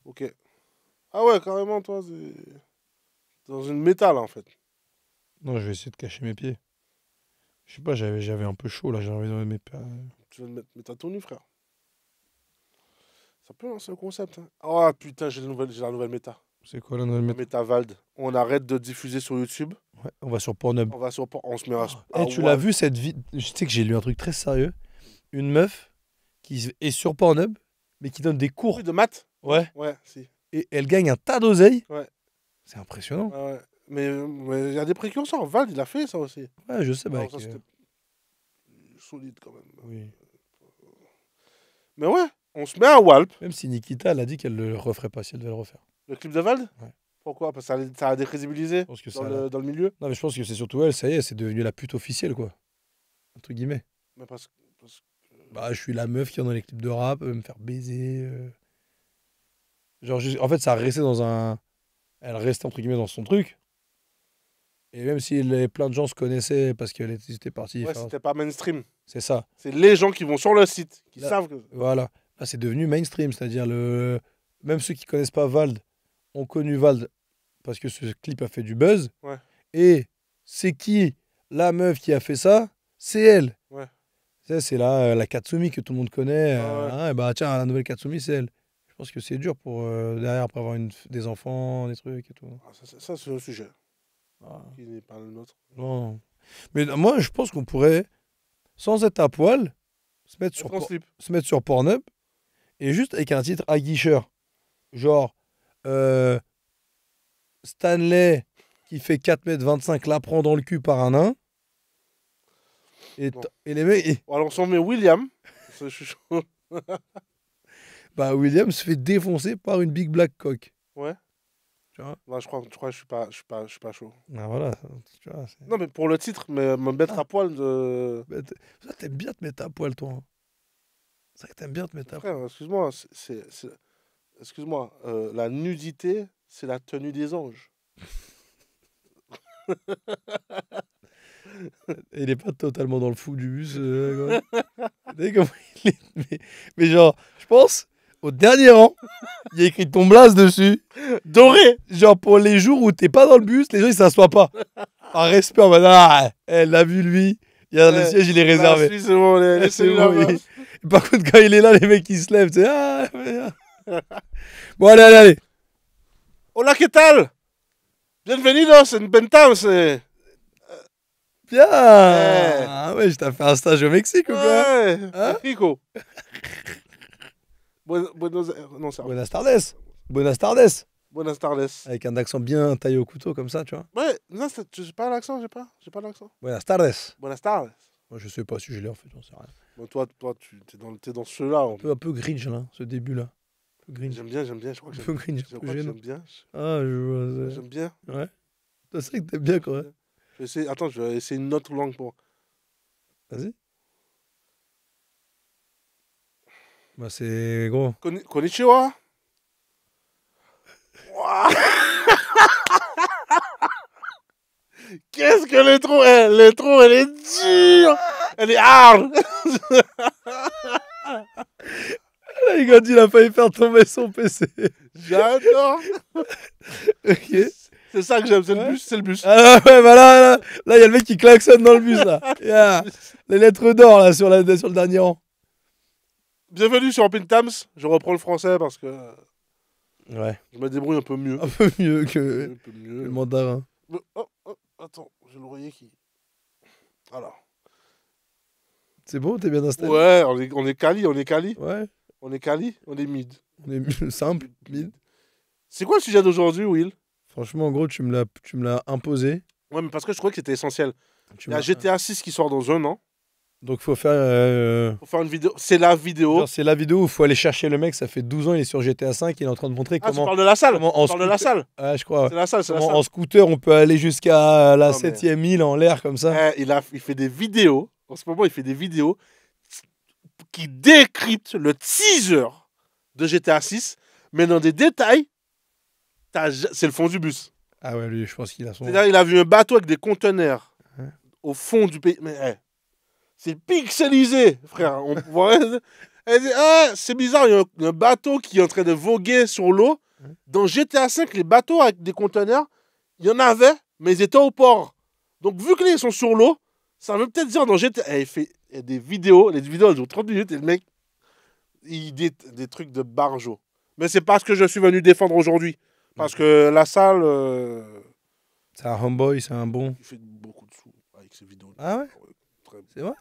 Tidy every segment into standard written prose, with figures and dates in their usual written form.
Ok. Ah ouais, carrément, toi, c'est dans une métal, en fait. Non, je vais essayer de cacher mes pieds. Je sais pas, j'avais un peu chaud là, j'ai envie de mettre mes pieds. Tu veux le mettre, mais t'as tout nu, frère. Ça peut, hein, c'est un concept. Hein. Ah putain, j'ai la nouvelle méta. C'est quoi là, on va le La mettre? méta Vald. On arrête de diffuser sur YouTube. Ouais, on va sur Pornhub. On se met Eh, à tu l'as Walt. vu cette vie? Je sais que j'ai lu un truc très sérieux. Une meuf est sur Pornhub, mais qui donne des Oui, cours. de maths. Ouais, Ouais. ouais, si. Et elle gagne un tas d'oseille. Ouais, C'est impressionnant. ouais, ouais. Mais il y a des précurseurs. Vald, il a fait ça aussi. Ouais, je sais, Alors, mec. ça, c'était solide quand même. Oui. Mais ouais, on se met à Walp. Même si Nikita, elle a dit qu'elle le referait pas si elle devait le refaire. Le clip de Vald. Ouais. Pourquoi? Parce que ça a décrédibilisé Je pense que dans ça. dans le milieu. Non, mais je pense que c'est surtout elle, ça y est, c'est devenu la pute officielle, quoi. Entre guillemets. Mais Bah, je suis la meuf qui est dans les clips de rap, me faire baiser. Genre, en fait, ça restait dans un. Elle restait, entre guillemets, dans son truc. Et même si plein de gens se connaissaient parce qu'elle était partie ouais, faire. c'était pas mainstream. C'est ça. C'est les gens qui vont sur le site, qui Là, savent que. voilà. Là, c'est devenu mainstream, c'est-à-dire le. Même ceux qui connaissent pas Vald ont connu Vald parce que ce clip a fait du buzz. Ouais, Et c'est qui la meuf qui a fait ça? C'est elle. ouais. Ça, c'est la Katsumi que tout le monde connaît. Ouais, ouais. Hein, et bah tiens, la nouvelle Katsumi, c'est elle. Je pense que c'est dur pour derrière après avoir des enfants, des trucs et tout. Ah, ça, c'est un sujet Ah, qui n'est pas le nôtre. non. Mais moi, je pense qu'on pourrait, sans être à poil, se mettre Être en slip. se mettre sur Pornhub et juste avec un titre aguicheur. Genre euh, Stanley qui fait 4,25 m la prend dans le cul par un nain. Non. Et les mecs, Bon, alors, on s'en met William. Je suis chaud. bah, William se fait défoncer par une Big Black Cock. Ouais. Tu vois? Bah, je crois que je suis pas chaud. Ah, voilà, tu vois, Non, mais pour le titre, mais me mettre Ah. à poil de. Bah, ça, t'aimes bien te mettre à poil, toi. Hein. C'est vrai que t'aimes bien te mettre à poil. Frère, excuse-moi, excuse-moi, la nudité, c'est la tenue des anges. Et il est pas totalement dans le fou du bus. Quoi. Vous savez comment il est mais genre, je pense, au dernier rang, il y a écrit ton blaze dessus. Doré! Genre, pour les jours où t'es pas dans le bus, les gens ils s'assoient pas. Par respect, en mode, ah, elle l'a vu lui. Il y a le Ouais, siège, il est là, réservé. celui, c'est bon, Ah, laissez-le c'est bon, là-bas. Par contre, quand il est là, les mecs ils se lèvent. C'est ah, merde. Bon, allez, allez, allez. Hola, ¿qué tal? Bienvenidos en Bentham, c'est. Bien. Eh. Ah ouais, je t'ai fait un stage au Mexique ou quoi? Ouais, Hein? Mexico. Buenos Aires, non, c'est Buenas tardes. Buenas tardes. Buenas tardes. Avec un accent bien taillé au couteau comme ça, tu vois. Ouais, non, j'ai pas l'accent, j'ai pas l'accent. Buenas tardes. Buenas tardes. Moi, je sais pas si je l'ai en fait, j'en sais rien. Bon, toi, t'es dans ceux-là. Un peu gringe là, ce début là. Un peu gringe. J'aime bien, je crois que Un peu gringe, je un peu crois que gênant. j'aime bien. Ah, je vois. J'aime bien. Ouais. C'est vrai que t'aimes bien quoi. Je vais essayer, attends, je vais essayer une autre langue pour. Vas-y. Bah, c'est gros. Konnichiwa. Ouah. Qu'est-ce que l'intro, elle est dure. Elle est hard. Les gars, il a failli faire tomber son PC. J'adore. Ok. C'est ça que j'aime, c'est Ouais. le bus. Ah ouais, bah là, il y a le mec qui klaxonne dans le bus là. Yeah. Les lettres d'or là sur le dernier rang. Bienvenue sur Pintams. Je reprends le français parce que Ouais. je me débrouille un peu mieux. Un peu mieux que Un peu le mieux. mandarin. Oh, attends, j'ai l'oreiller qui. Alors. C'est bon, t'es bien installé? Ouais, on est quali, on est quali. Ouais. On est quali, on est mid. On est simple, mid. C'est quoi le sujet d'aujourd'hui, Will? Franchement, en gros, tu me l'as imposé. Ouais, mais parce que je trouvais que c'était essentiel. Tu Il y a m'as- GTA 6 qui sort dans un an. Donc, faut faire. Faut faire une vidéo. C'est la vidéo. Genre, c'est la vidéo où il faut aller chercher le mec. Ça fait 12 ans, il est sur GTA 5. Il est en train de montrer Ah, tu comment. parles de la salle. comment Tu parles de la salle. Ah, je crois. C'est la salle, c'est la Comment salle. en scooter, on peut aller jusqu'à la Non, mais- 7ème île en l'air comme ça. Il fait des vidéos. En ce moment, il fait des vidéos qui décryptent le teaser de GTA 6, mais dans des détails. C'est le fond du bus. Ah ouais, lui, je pense qu'il a son. C'est-à-dire, il a vu un bateau avec des conteneurs Ouais. au fond du pays. Mais c'est pixelisé, frère. On voit. Elle dit, ah, c'est bizarre, il y a un bateau qui est en train de voguer sur l'eau. Dans GTA V, les bateaux avec des conteneurs, il y en avait, mais ils étaient au port. Donc, vu que là, ils sont sur l'eau, ça veut peut-être dire dans GTA. Il fait des vidéos, les vidéos, elles durent 30 minutes, et le mec, il dit des trucs de barjo. Mais c'est pas ce que je suis venu défendre aujourd'hui. Parce que la salle, C'est un homeboy, c'est un bon. il fait beaucoup de sous avec ses vidéos. Ah ouais Très- C'est vrai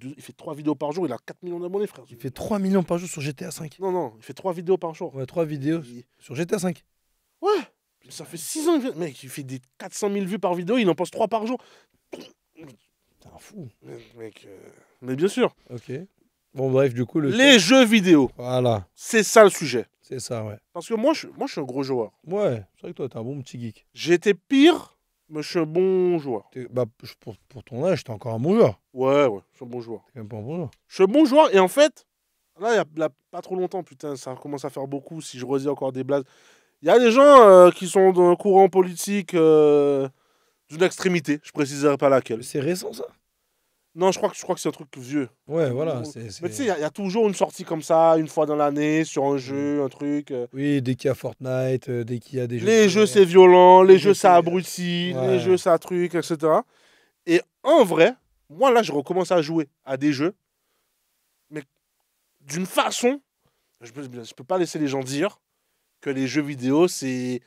Il fait 3 vidéos par jour, il a 4 millions d'abonnés, frère. Il fait 3 millions par jour sur GTA 5. Non, il fait 3 vidéos par jour. Ouais, 3 vidéos sur GTA 5. Ouais, ça fait 6 ans. Mec, il fait des 400 000 vues par vidéo, il en poste 3 par jour. C'est un fou. Mec, mais bien sûr. Ok. Bon, bref, du coup, Les jeux vidéo, Voilà, c'est ça le sujet. c'est ça, ouais. Parce que moi, je suis un gros joueur. Ouais, c'est vrai que toi, t'es un bon petit geek. J'ai été pire, mais je suis un bon joueur. Bah, pour ton âge, t'es encore un bon joueur. Ouais, je suis un bon joueur. T'es quand même pas un bon joueur. Je suis un bon joueur et en fait, là, il y a pas trop longtemps, putain, ça commence à faire beaucoup si je redis encore des blagues. Il y a des gens qui sont dans un courant politique d'une extrémité, je préciserai pas laquelle. C'est récent, ça. Non, je crois que c'est un truc vieux. Ouais, voilà. Mais tu sais, il y a toujours une sortie comme ça, une fois dans l'année, sur un jeu, un truc. Oui, dès qu'il y a Fortnite, dès qu'il y a des jeux. Les jeux, c'est violent, les jeux, jeux, ça c'est- abrutit, Ouais. les jeux, ça truc, etc. Et en vrai, moi, là, je recommence à jouer à des jeux, mais d'une façon, je peux pas laisser les gens dire que les jeux vidéo, c'est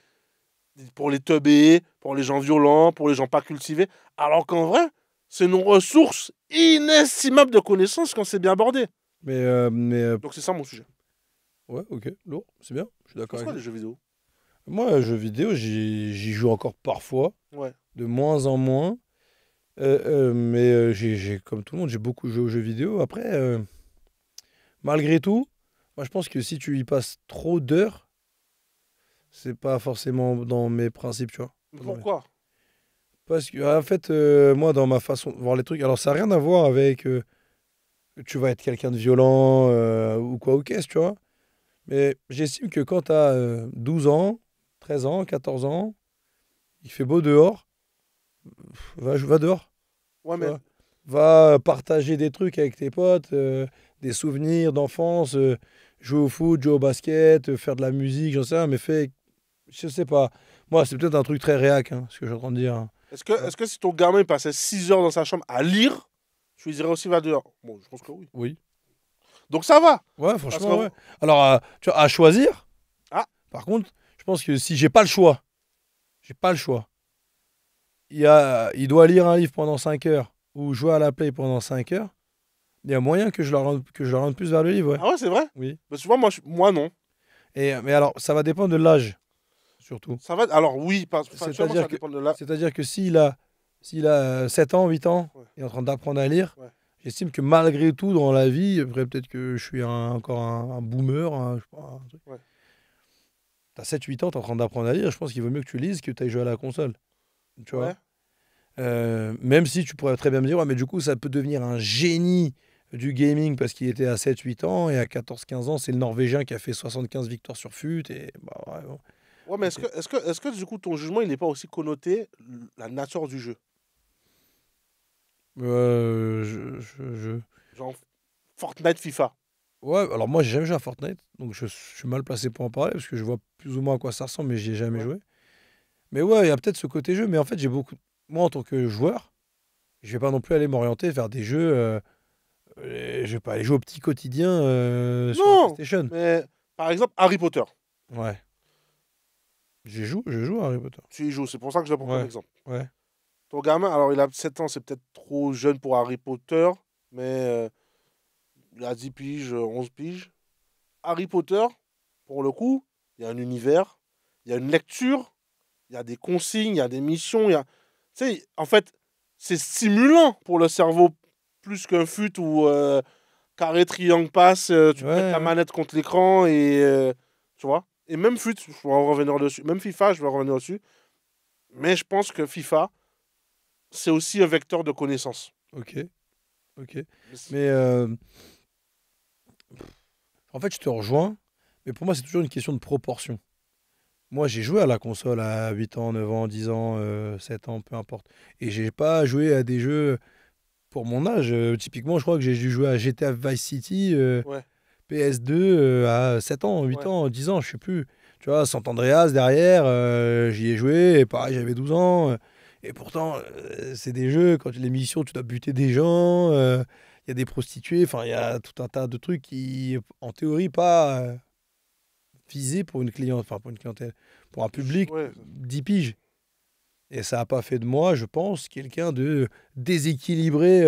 pour les teubés, pour les gens violents, pour les gens pas cultivés, alors qu'en vrai, c'est une ressource inestimable de connaissances quand c'est bien abordé. Mais Donc c'est ça mon sujet. ouais, ok, lourd, c'est bien. Je suis d'accord C'est quoi avec les jeux vidéo? moi, jeux vidéo, j'y joue encore parfois, Ouais. de moins en moins. Mais comme tout le monde, j'ai beaucoup joué aux jeux vidéo. Après, malgré tout, moi, je pense que si tu y passes trop d'heures, c'est pas forcément dans mes principes, tu vois. Mais pourquoi? Parce que, en fait, moi, dans ma façon de voir les trucs, alors ça n'a rien à voir avec que tu vas être quelqu'un de violent ou quoi, ou qu'est-ce, tu vois. Mais j'estime que quand tu as 12 ans, 13 ans, 14 ans, il fait beau dehors, va dehors. Ouais, Tu mais vois. Va partager des trucs avec tes potes, des souvenirs d'enfance, jouer au foot, jouer au basket, faire de la musique, j'en sais rien, mais je sais pas. Moi, c'est peut-être un truc très réac, hein, ce que je suis en train de dire, hein. est-ce que si ton gamin il passait 6 heures dans sa chambre à lire, tu lui dirais aussi va dehors? Bon, je pense que oui. Oui. Donc ça va. Ouais, franchement, que- ouais. Alors, tu vois, à choisir, Ah. par contre, je pense que si j'ai pas le choix, il doit lire un livre pendant 5 heures ou jouer à la play pendant 5 heures, il y a moyen que je le rende plus vers le livre, ouais. Ah ouais, c'est vrai? Oui. Parce que tu vois, moi non. Mais alors, ça va dépendre de l'âge, surtout. Ça va. Alors oui, factuellement, C'est-à-dire ça que- dépend de là. C'est-à-dire que s'il a 7 ans, 8 ans, Ouais. il est en train d'apprendre à lire, Ouais. j'estime que malgré tout, dans la vie, après peut-être que je suis encore un boomer, je sais pas, un truc. Ouais. T'as 7-8 ans, t'es en train d'apprendre à lire, je pense qu'il vaut mieux que tu lises que tu ailles jouer à la console. Tu vois? Ouais. Même si tu pourrais très bien me dire, ouais, mais du coup, ça peut devenir un génie du gaming parce qu'il était à 7-8 ans et à 14-15 ans, c'est le Norvégien qui a fait 75 victoires sur FUT. Et, bah, ouais, bon. Ouais, mais est-ce que du coup ton jugement il n'est pas aussi connoté la nature du jeu? Genre Fortnite, FIFA. Ouais, alors moi, j'ai jamais joué à Fortnite, donc je suis mal placé pour en parler parce que je vois plus ou moins à quoi ça ressemble, mais j'y ai jamais Ouais. joué. Mais ouais, il y a peut-être ce côté jeu, mais en fait, moi, en tant que joueur, je vais pas non plus aller m'orienter vers des jeux. Je vais pas aller jouer au petit quotidien sur la Non, PlayStation. mais par exemple Harry Potter. Ouais. Je joue à Harry Potter. Tu y joues, c'est pour ça que je le prends comme Ouais. exemple. Ouais. Ton gamin, alors il a 7 ans, c'est peut-être trop jeune pour Harry Potter, mais il a 10 piges, 11 piges. Harry Potter, pour le coup, il y a un univers, il y a une lecture, il y a des consignes, il y a des missions. Tu sais, en fait, c'est stimulant pour le cerveau plus qu'un fut où carré, triangle, passe, tu Ouais, pètes ta ouais. manette contre l'écran et tu vois. Et même fut, je vais en revenir dessus. Même FIFA, je vais en revenir dessus. Mais je pense que FIFA, c'est aussi un vecteur de connaissances. Ok. Mais en fait, je te rejoins, mais pour moi, c'est toujours une question de proportion. Moi, j'ai joué à la console à 8 ans, 9 ans, 10 ans, 7 ans, peu importe. Et j'ai pas joué à des jeux Pour mon âge, typiquement, je crois que j'ai dû jouer à GTA Vice City, Ouais, PS2, à 7 ans, 8 ouais. ans, 10 ans, je sais plus. Tu vois, San Andreas derrière, j'y ai joué, et pareil, j'avais 12 ans. Et pourtant, c'est des jeux, quand les missions, tu dois buter des gens, il y a des prostituées, enfin, il y a tout un tas de trucs qui, en théorie, pas visés pour une cliente, enfin, pour une clientèle, pour un public Ouais. 10 piges. Et ça n'a pas fait de moi, je pense, quelqu'un de déséquilibré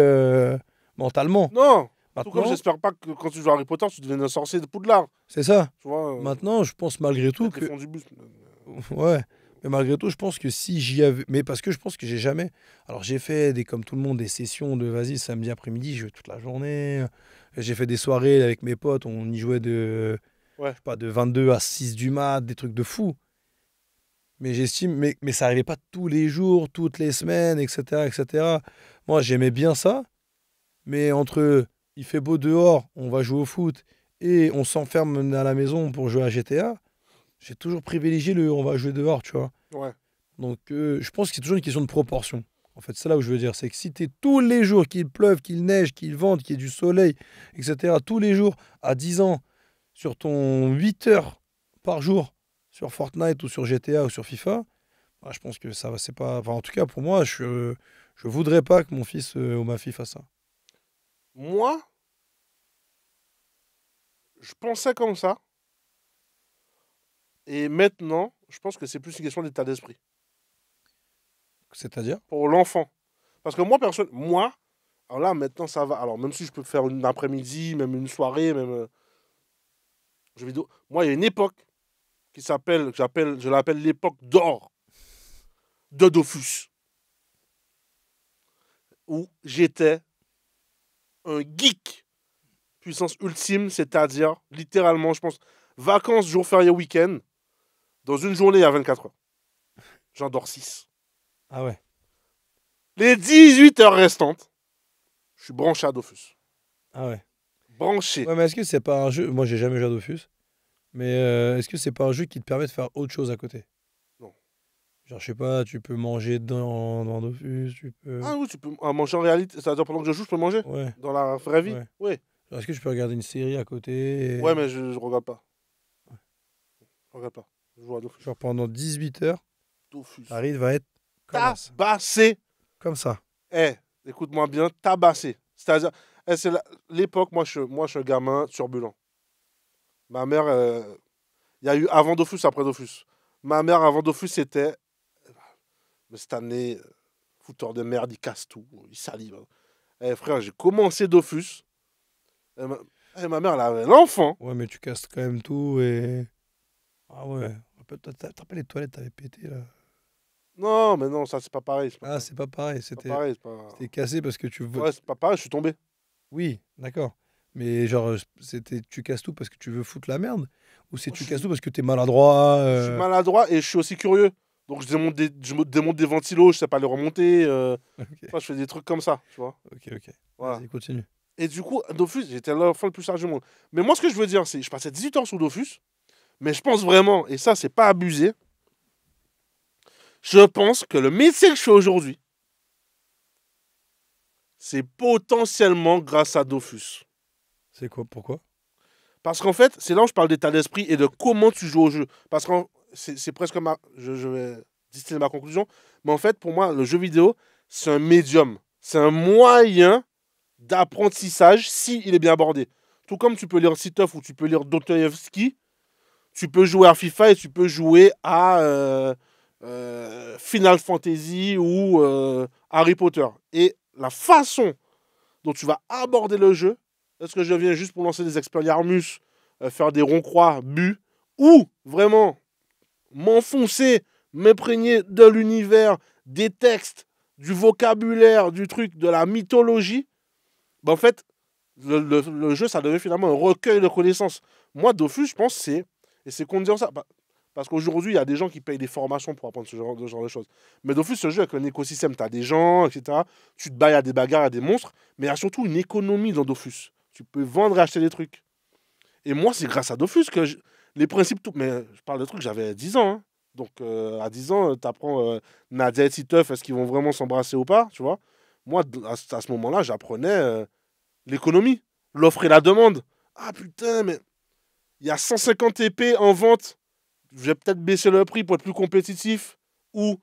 mentalement. Non! Tout comme Maintenant, j'espère pas que quand tu joues à Harry Potter, tu deviennes un sorcier de Poudlard. c'est ça. Tu vois, Maintenant, je pense malgré tout pète les que... fonds du bus. Ouais. Mais malgré tout, je pense que si j'y avais... Mais parce que je pense que j'ai jamais... Alors, j'ai fait, comme tout le monde, des sessions de, vas-y, samedi après-midi, je jouais toute la journée. J'ai fait des soirées avec mes potes, on y jouait je Ouais. sais pas, de 22 à 6 du mat, des trucs de fou. Mais j'estime, mais ça arrivait pas tous les jours, toutes les semaines, etc., etc. Moi, j'aimais bien ça, mais entre il fait beau dehors, on va jouer au foot, et on s'enferme à la maison pour jouer à GTA, j'ai toujours privilégié le on va jouer dehors, tu vois. Ouais. Donc, je pense que c'est toujours une question de proportion. En fait, c'est là où je veux dire, c'est que si tu es tous les jours, qu'il pleuve, qu'il neige, qu'il vente, qu'il y ait du soleil, etc., tous les jours, à 10 ans, sur ton 8 heures par jour, sur Fortnite ou sur GTA ou sur FIFA, bah, je pense que ça va, c'est pas. Enfin, en tout cas, pour moi, je voudrais pas que mon fils ou ma fille fasse ça. Moi, je pensais comme ça. Et maintenant, je pense que c'est plus une question d'état d'esprit. C'est-à-dire? Pour l'enfant. Parce que moi, personne, moi, alors là, maintenant, ça va. Alors, même si je peux faire une après-midi, même une soirée, même jeux vidéo. Moi, il y a une époque qui s'appelle, je l'appelle l'époque d'or de Dofus. Où j'étais un geek puissance ultime, c'est-à-dire, littéralement, je pense, vacances, jours fériés, week-end. Dans une journée, il y a 24 heures. J'en dors 6. Ah ouais. Les 18 heures restantes, je suis branché à Dofus. Ah ouais. Branché. Ouais, mais est-ce que c'est pas un jeu. Moi, j'ai jamais joué à Dofus, mais est-ce que c'est pas un jeu qui te permet de faire autre chose à côté? Non. Genre, je sais pas, tu peux manger dans Dofus, tu peux. Ah oui, tu peux manger en réalité. C'est-à-dire, pendant que je joue, je peux manger. Ouais, Dans la vraie vie. ouais. Oui. Genre, est-ce que je peux regarder une série à côté Ouais, mais je regarde pas. Je regarde pas. Je joue à Dofus. Genre, pendant 18 heures, Dofus. ta rythme va être comme ça. Tabassé. Comme ça. Eh, écoute-moi bien, tabassé. C'est-à-dire, c'est l'époque, moi, je suis un gamin turbulent. Ma mère, il y a eu avant Dofus, après Dofus. Ma mère, avant Dofus, c'était. Mais cette année, fouteur de merde, il casse tout, il salit. Hein. Eh, frère, j'ai commencé Dofus. Et ma mère, elle avait l'enfant. Ouais, mais tu casses quand même tout et. Ah ouais. T'as pas les toilettes, t'avais pété là. Non, mais non, ça, c'est pas pareil. C'est pas Ah, pareil. c'est pas pareil. C'est pas pareil. C'est pas... C'était cassé parce que tu veux. Ouais, c'est pas pareil, je suis tombé. Oui, d'accord. Mais genre, c'était tu casses tout parce que tu veux foutre la merde? Ou c'est Je tu casses suis, tout parce que t'es maladroit je suis maladroit et je suis aussi curieux. Donc, je me démonte des ventilos, je sais pas les remonter. Ok, Enfin, je fais des trucs comme ça, tu vois. ok. Voilà. Vas-y, continue. Et du coup, Dofus, j'étais l'enfant le plus sage du monde. Mais moi, ce que je veux dire, c'est je passais 18 heures sur Dofus, mais je pense vraiment, et ça, c'est pas abusé, je pense que le métier que je fais aujourd'hui, c'est potentiellement grâce à Dofus. C'est quoi? Pourquoi? Parce qu'en fait, c'est là où je parle d'état d'esprit et de comment tu joues au jeu. Parce que c'est presque ma. Je vais distiller ma conclusion. Mais en fait, pour moi, le jeu vidéo, c'est un médium. C'est un moyen d'apprentissage s'il est bien abordé. Tout comme tu peux lire Sitov ou tu peux lire Dostoevsky, tu peux jouer à FIFA et tu peux jouer à Final Fantasy ou Harry Potter. Et la façon dont tu vas aborder le jeu, est-ce que je viens juste pour lancer des expériarmus, faire des ronds-croix, but, ou vraiment m'enfoncer, m'imprégner de l'univers, des textes, du vocabulaire, du truc, de la mythologie, ben en fait, le jeu, ça devient finalement un recueil de connaissances. Moi, Dofus, je pense, c'est. Et c'est con de dire ça. Parce qu'aujourd'hui, il y a des gens qui payent des formations pour apprendre ce genre de choses. Mais Dofus, ce jeu avec un écosystème, tu as des gens, etc. Tu te bats à des bagarres, à des monstres. Mais il y a surtout une économie dans Dofus. Tu peux vendre et acheter des trucs. Et moi, c'est grâce à Dofus que les principes. Mais je parle de trucs, j'avais 10 ans. Hein. Donc, à 10 ans, tu apprends Nadia et Titeuf, est-ce qu'ils vont vraiment s'embrasser ou pas, tu vois. moi, à ce moment-là, j'apprenais l'économie, l'offre et la demande. Ah putain, mais il y a 150 épées en vente. Je vais peut-être baisser le prix pour être plus compétitif. Ou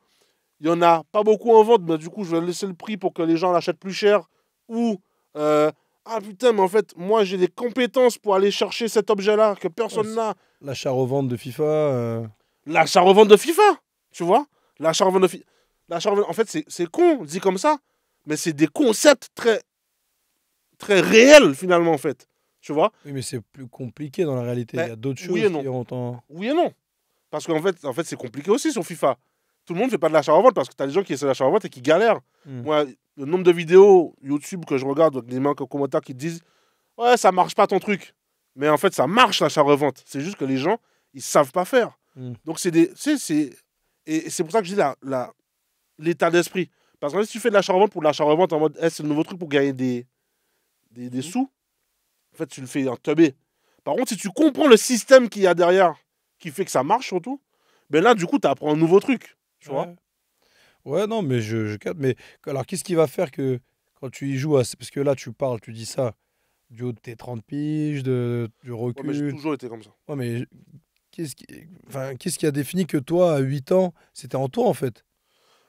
il y en a pas beaucoup en vente, mais du coup, je vais laisser le prix pour que les gens l'achètent plus cher. Ou ah putain, mais en fait, moi, j'ai des compétences pour aller chercher cet objet-là que Ouais, personne n'a. l'achat-revente de FIFA. L'achat-revente de FIFA, tu vois. L'achat-revente de FIFA. En fait, c'est con, dit comme ça, mais c'est des concepts très, très réels, finalement, en fait. Tu vois. Oui, mais c'est plus compliqué dans la réalité. Il y Ben, a d'autres oui choses et qui non. rentrent en. Oui et non. Parce qu'en fait c'est compliqué aussi sur FIFA. Tout le monde ne fait pas de l'achat-revente parce que tu as des gens qui essaient l'achat-revente et qui galèrent. Hmm. Moi, le nombre de vidéos YouTube que je regarde, donc des mecs en commentaire qui disent ouais, ça marche pas ton truc. Mais en fait, ça marche l'achat-revente. C'est juste que les gens, ils savent pas faire. Hmm. Donc, et c'est pour ça que je dis l'état d'esprit. Parce que si tu fais de l'achat-revente pour de l'achat-revente en mode c'est le nouveau truc pour gagner des sous, en fait, tu le fais en teubé. Par contre, si tu comprends le système qu'il y a derrière, qui fait que ça marche surtout, ben là, du coup, tu apprends un nouveau truc. Tu vois. Ouais. Ouais, non, mais je capte. Mais alors, qu'est-ce qui va faire que quand tu y joues, parce que là, tu parles, tu dis ça, du haut de tes 30 piges, du Ouais, mais j'ai recul. toujours été comme ça. Ouais, mais qu'est-ce qui, enfin, qu'est-ce qui a défini que toi, à 8 ans, c'était en toi, en fait?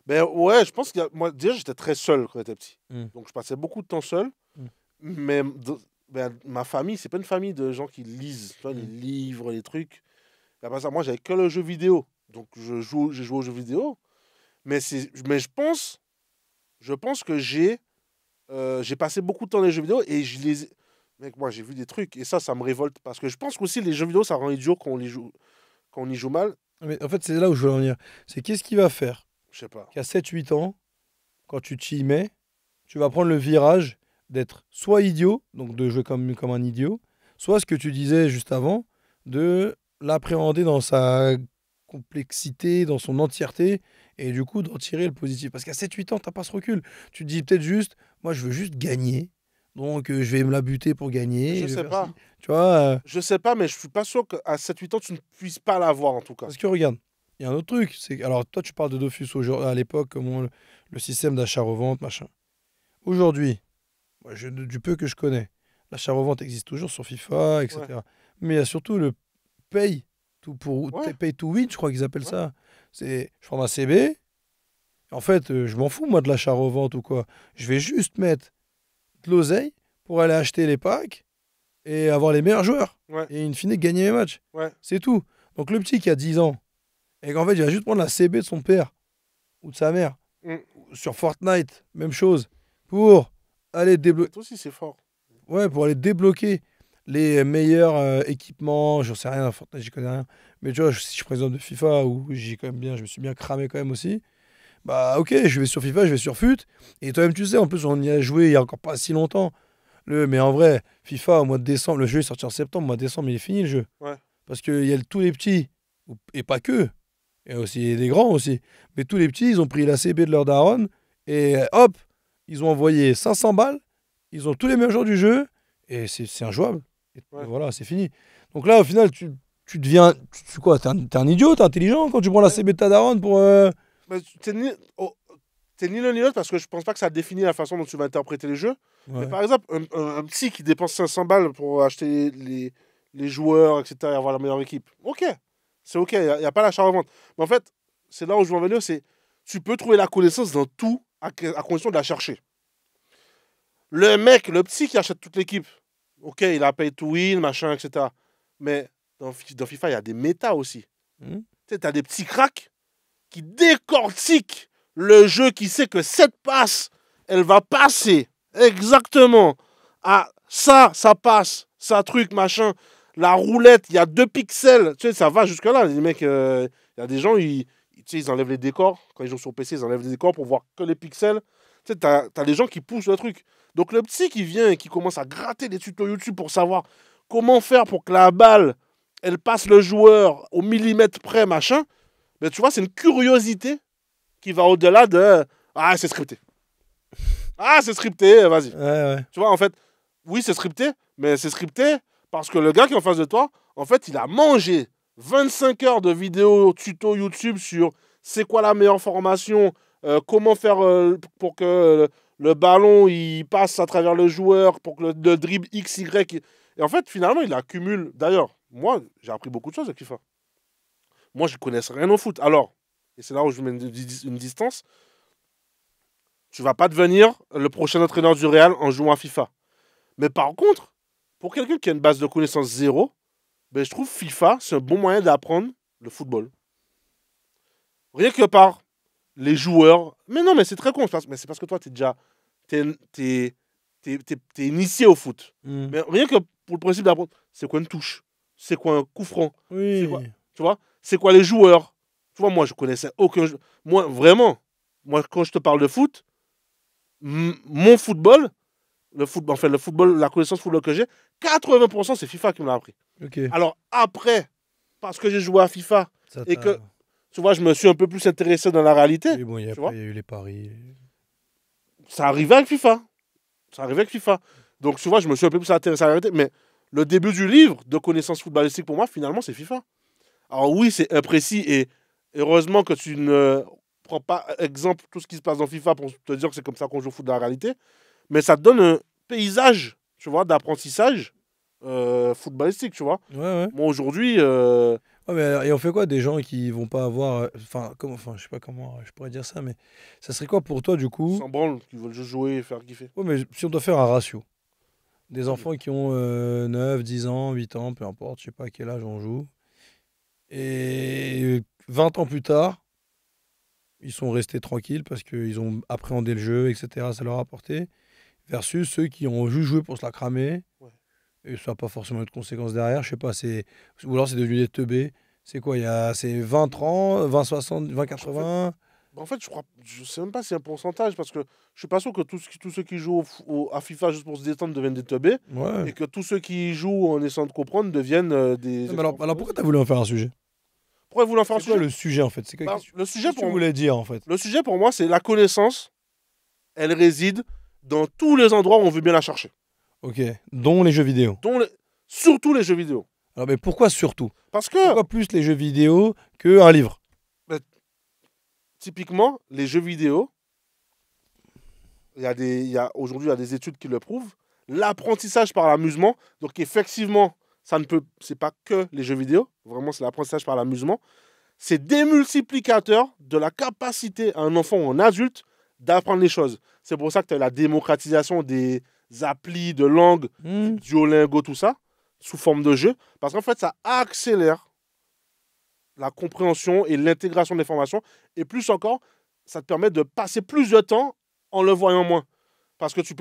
Ben ouais, je pense moi, déjà, j'étais très seul quand j'étais petit. Hmm. Donc, je passais beaucoup de temps seul. Hmm. Mais ben, ma famille, c'est pas une famille de gens qui lisent, tu vois, les Hmm. livres, les trucs. Y a pas ça. Moi, j'avais que le jeu vidéo. Donc, j'ai joué aux jeux vidéo. Mais je pense que j'ai passé beaucoup de temps dans les jeux vidéo et mec, moi, j'ai vu des trucs. Et ça me révolte. Parce que je pense qu'aussi, les jeux vidéo, ça rend idiot quand on y joue mal. Mais en fait, c'est là où je veux en venir. C'est qu'est-ce qui va faire Je sais pas. qu'à 7 8 ans, quand tu t'y mets, tu vas prendre le virage d'être soit idiot, donc de jouer comme un idiot, soit ce que tu disais juste avant, de l'appréhender dans sa complexité, dans son entièreté, et du coup d'en tirer le positif. Parce qu'à 7 8 ans, t'as pas ce recul. Tu te dis peut-être juste, moi je veux juste gagner, donc je vais me la buter pour gagner, Je et je vais sais faire pas. ci. Tu vois, Je sais pas, mais je suis pas sûr qu'à 7 8 ans, tu ne puisses pas l'avoir, en tout cas. parce que regarde, il y a un autre truc, c'est alors toi tu parles de Dofus à l'époque, comment le système d'achat-revente, machin. Aujourd'hui, moi, du peu que je connais, l'achat-revente existe toujours sur FIFA, Ouais. etc. Mais il y a surtout le pay Ouais. pay to win, je crois qu'ils appellent Ouais. ça. C'est, je prends ma CB, en fait, je m'en fous, moi, de l'achat-revente ou quoi. Je vais juste mettre de l'oseille pour aller acheter les packs et avoir les meilleurs joueurs. Ouais. Et in fine, gagner mes matchs. Ouais. C'est tout. Donc le petit qui a 10 ans, et qu'en fait, il va juste prendre la CB de son père ou de sa mère, Mm. sur Fortnite, même chose, pour aller débloquer. Toi aussi, c'est fort. Ouais, pour aller débloquer les meilleurs équipements, j'en sais rien, Fortnite, j'y connais rien. Mais tu vois, si je prends l'exemple de FIFA, où je me suis bien cramé quand même aussi, bah ok, je vais sur FIFA, je vais sur FUT, et toi-même tu sais, en plus on y a joué il y a encore pas si longtemps. Mais en vrai, FIFA au mois de décembre, le jeu est sorti en septembre, au mois de décembre, il est fini le jeu. Ouais. Parce qu'il y a tous les petits, et pas que, et aussi des grands aussi, mais tous les petits, ils ont pris la CB de leur daronne, et hop, ils ont envoyé 500 balles, ils ont tous les meilleurs joueurs du jeu, et c'est injouable. Et Ouais. voilà, c'est fini. Donc là, au final, tu deviens. Tu quoi, t'es un idiot, t'es intelligent quand tu prends la Ouais. CB de ta daronne pour. Mais t'es ni l'un ni l'autre parce que je pense pas que ça définit la façon dont tu vas interpréter les jeux. Mais Ouais. par exemple, un petit qui dépense 500 balles pour acheter les joueurs, etc., et avoir la meilleure équipe. Ok, c'est ok, il n'y a pas l'achat-revente. Mais en fait, c'est là où je veux en venir, c'est tu peux trouver la connaissance dans tout à condition de la chercher. Le mec, le petit qui achète toute l'équipe, ok, il a pay to win, machin, etc. Mais dans FIFA, il y a des méta aussi. Hmm. Tu sais, t'as des petits cracks qui décortiquent le jeu, qui sait que cette passe, elle va passer exactement à ça, ça passe, ça truc, machin. La roulette, il y a 2 pixels. Tu sais, ça va jusque-là. Les mecs, il y a des gens, tu sais, ils enlèvent les décors. Quand ils jouent sur PC, ils enlèvent les décors pour voir que les pixels. Tu sais, t'as des gens qui poussent le truc. Donc le petit qui vient et qui commence à gratter des tutos YouTube pour savoir comment faire pour que la balle, elle passe le joueur au millimètre près, machin. Mais tu vois, c'est une curiosité qui va au-delà de ah, c'est scripté. Ah, c'est scripté, vas-y. Ouais, ouais. Tu vois, en fait, oui, c'est scripté, mais c'est scripté parce que le gars qui est en face de toi, en fait, il a mangé 25 heures de vidéos tuto YouTube sur c'est quoi la meilleure formation, comment faire pour que le ballon, il passe à travers le joueur pour que le dribble X, Y. Et en fait, finalement, il accumule. D'ailleurs, moi, j'ai appris beaucoup de choses avec FIFA. Moi, je ne connaissais rien au foot. Alors, et c'est là où je mets une distance, tu vas pas devenir le prochain entraîneur du Real en jouant à FIFA. Mais par contre, pour quelqu'un qui a une base de connaissances zéro, ben, je trouve FIFA, c'est un bon moyen d'apprendre le football. Rien que par les joueurs. Mais non, mais c'est très con. Mais c'est parce que toi, t'es initié au foot. Mais rien que pour le principe d'apprendre, c'est quoi une touche? C'est quoi un coup franc? Oui. C'est quoi, tu vois? C'est quoi les joueurs? Tu vois, moi, je connaissais aucun. Moi, vraiment, moi, quand je te parle de foot, mon football, le football, la connaissance football que j'ai, 80% c'est FIFA qui me l'a appris. Ok. Alors après, parce que j'ai joué à FIFA Ça et t'a- que, tu vois, je me suis un peu plus intéressé dans la réalité, Oui, bon, tu vois, il y a eu les paris. ça arrivait avec FIFA. Ça arrivait avec FIFA. Donc, tu vois, je me suis un peu plus intéressé à la réalité. Mais le début du livre de connaissances footballistiques, pour moi, finalement, c'est FIFA. Alors oui, c'est imprécis et heureusement que tu ne prends pas exemple tout ce qui se passe dans FIFA pour te dire que c'est comme ça qu'on joue au foot dans la réalité. Mais ça te donne un paysage, tu vois, d'apprentissage footballistique, tu vois. Ouais, ouais. Moi, aujourd'hui, Ouais, mais et on fait quoi des gens qui vont pas avoir. Enfin, je sais pas comment je pourrais dire ça, mais ça serait quoi pour toi, du coup? s'en branlent, qui veulent juste jouer et faire kiffer. Ouais, mais si on doit faire un ratio. Des Ouais, enfants qui ont 9, 10 ans, 8 ans, peu importe, je sais pas à quel âge on joue. Et 20 ans plus tard, ils sont restés tranquilles parce qu'ils ont appréhendé le jeu, etc. Ça leur a apporté. Versus ceux qui ont juste joué pour se la cramer. ouais. Et ça n'a pas forcément eu de conséquences derrière. Je sais pas, ou alors c'est devenu des teubés. C'est quoi, c'est 20 ans, 20 60, 20 80. En fait, je sais même pas si c'est un pourcentage parce que je suis pas sûr que tous ceux qui jouent à FIFA juste pour se détendre deviennent des teubés Ouais. et que tous ceux qui jouent en essayant de comprendre deviennent des. Non, mais alors pourquoi tu as voulu en faire un sujet? Pourquoi vous voulez en faire un C'est quoi sujet? le sujet en fait? Bah, le sujet Qu'est-ce que tu pour voulais dire en fait? le sujet pour moi, c'est la connaissance. Elle réside dans tous les endroits où on veut bien la chercher, Ok, dont les jeux vidéo. dont surtout les jeux vidéo. Alors, mais pourquoi surtout? Parce que Pourquoi plus les jeux vidéo qu'un livre? typiquement, les jeux vidéo, aujourd'hui, il y a des études qui le prouvent. L'apprentissage par l'amusement, donc effectivement, c'est pas que les jeux vidéo, vraiment, c'est l'apprentissage par l'amusement. C'est démultiplicateur de la capacité à un enfant ou un adulte d'apprendre les choses. C'est pour ça que tu as la démocratisation des applis de langue, Duolingo, tout ça, sous forme de jeu. Parce qu'en fait, ça accélère la compréhension et l'intégration des informations. Et plus encore, ça te permet de passer plus de temps en le voyant moins. Parce que tu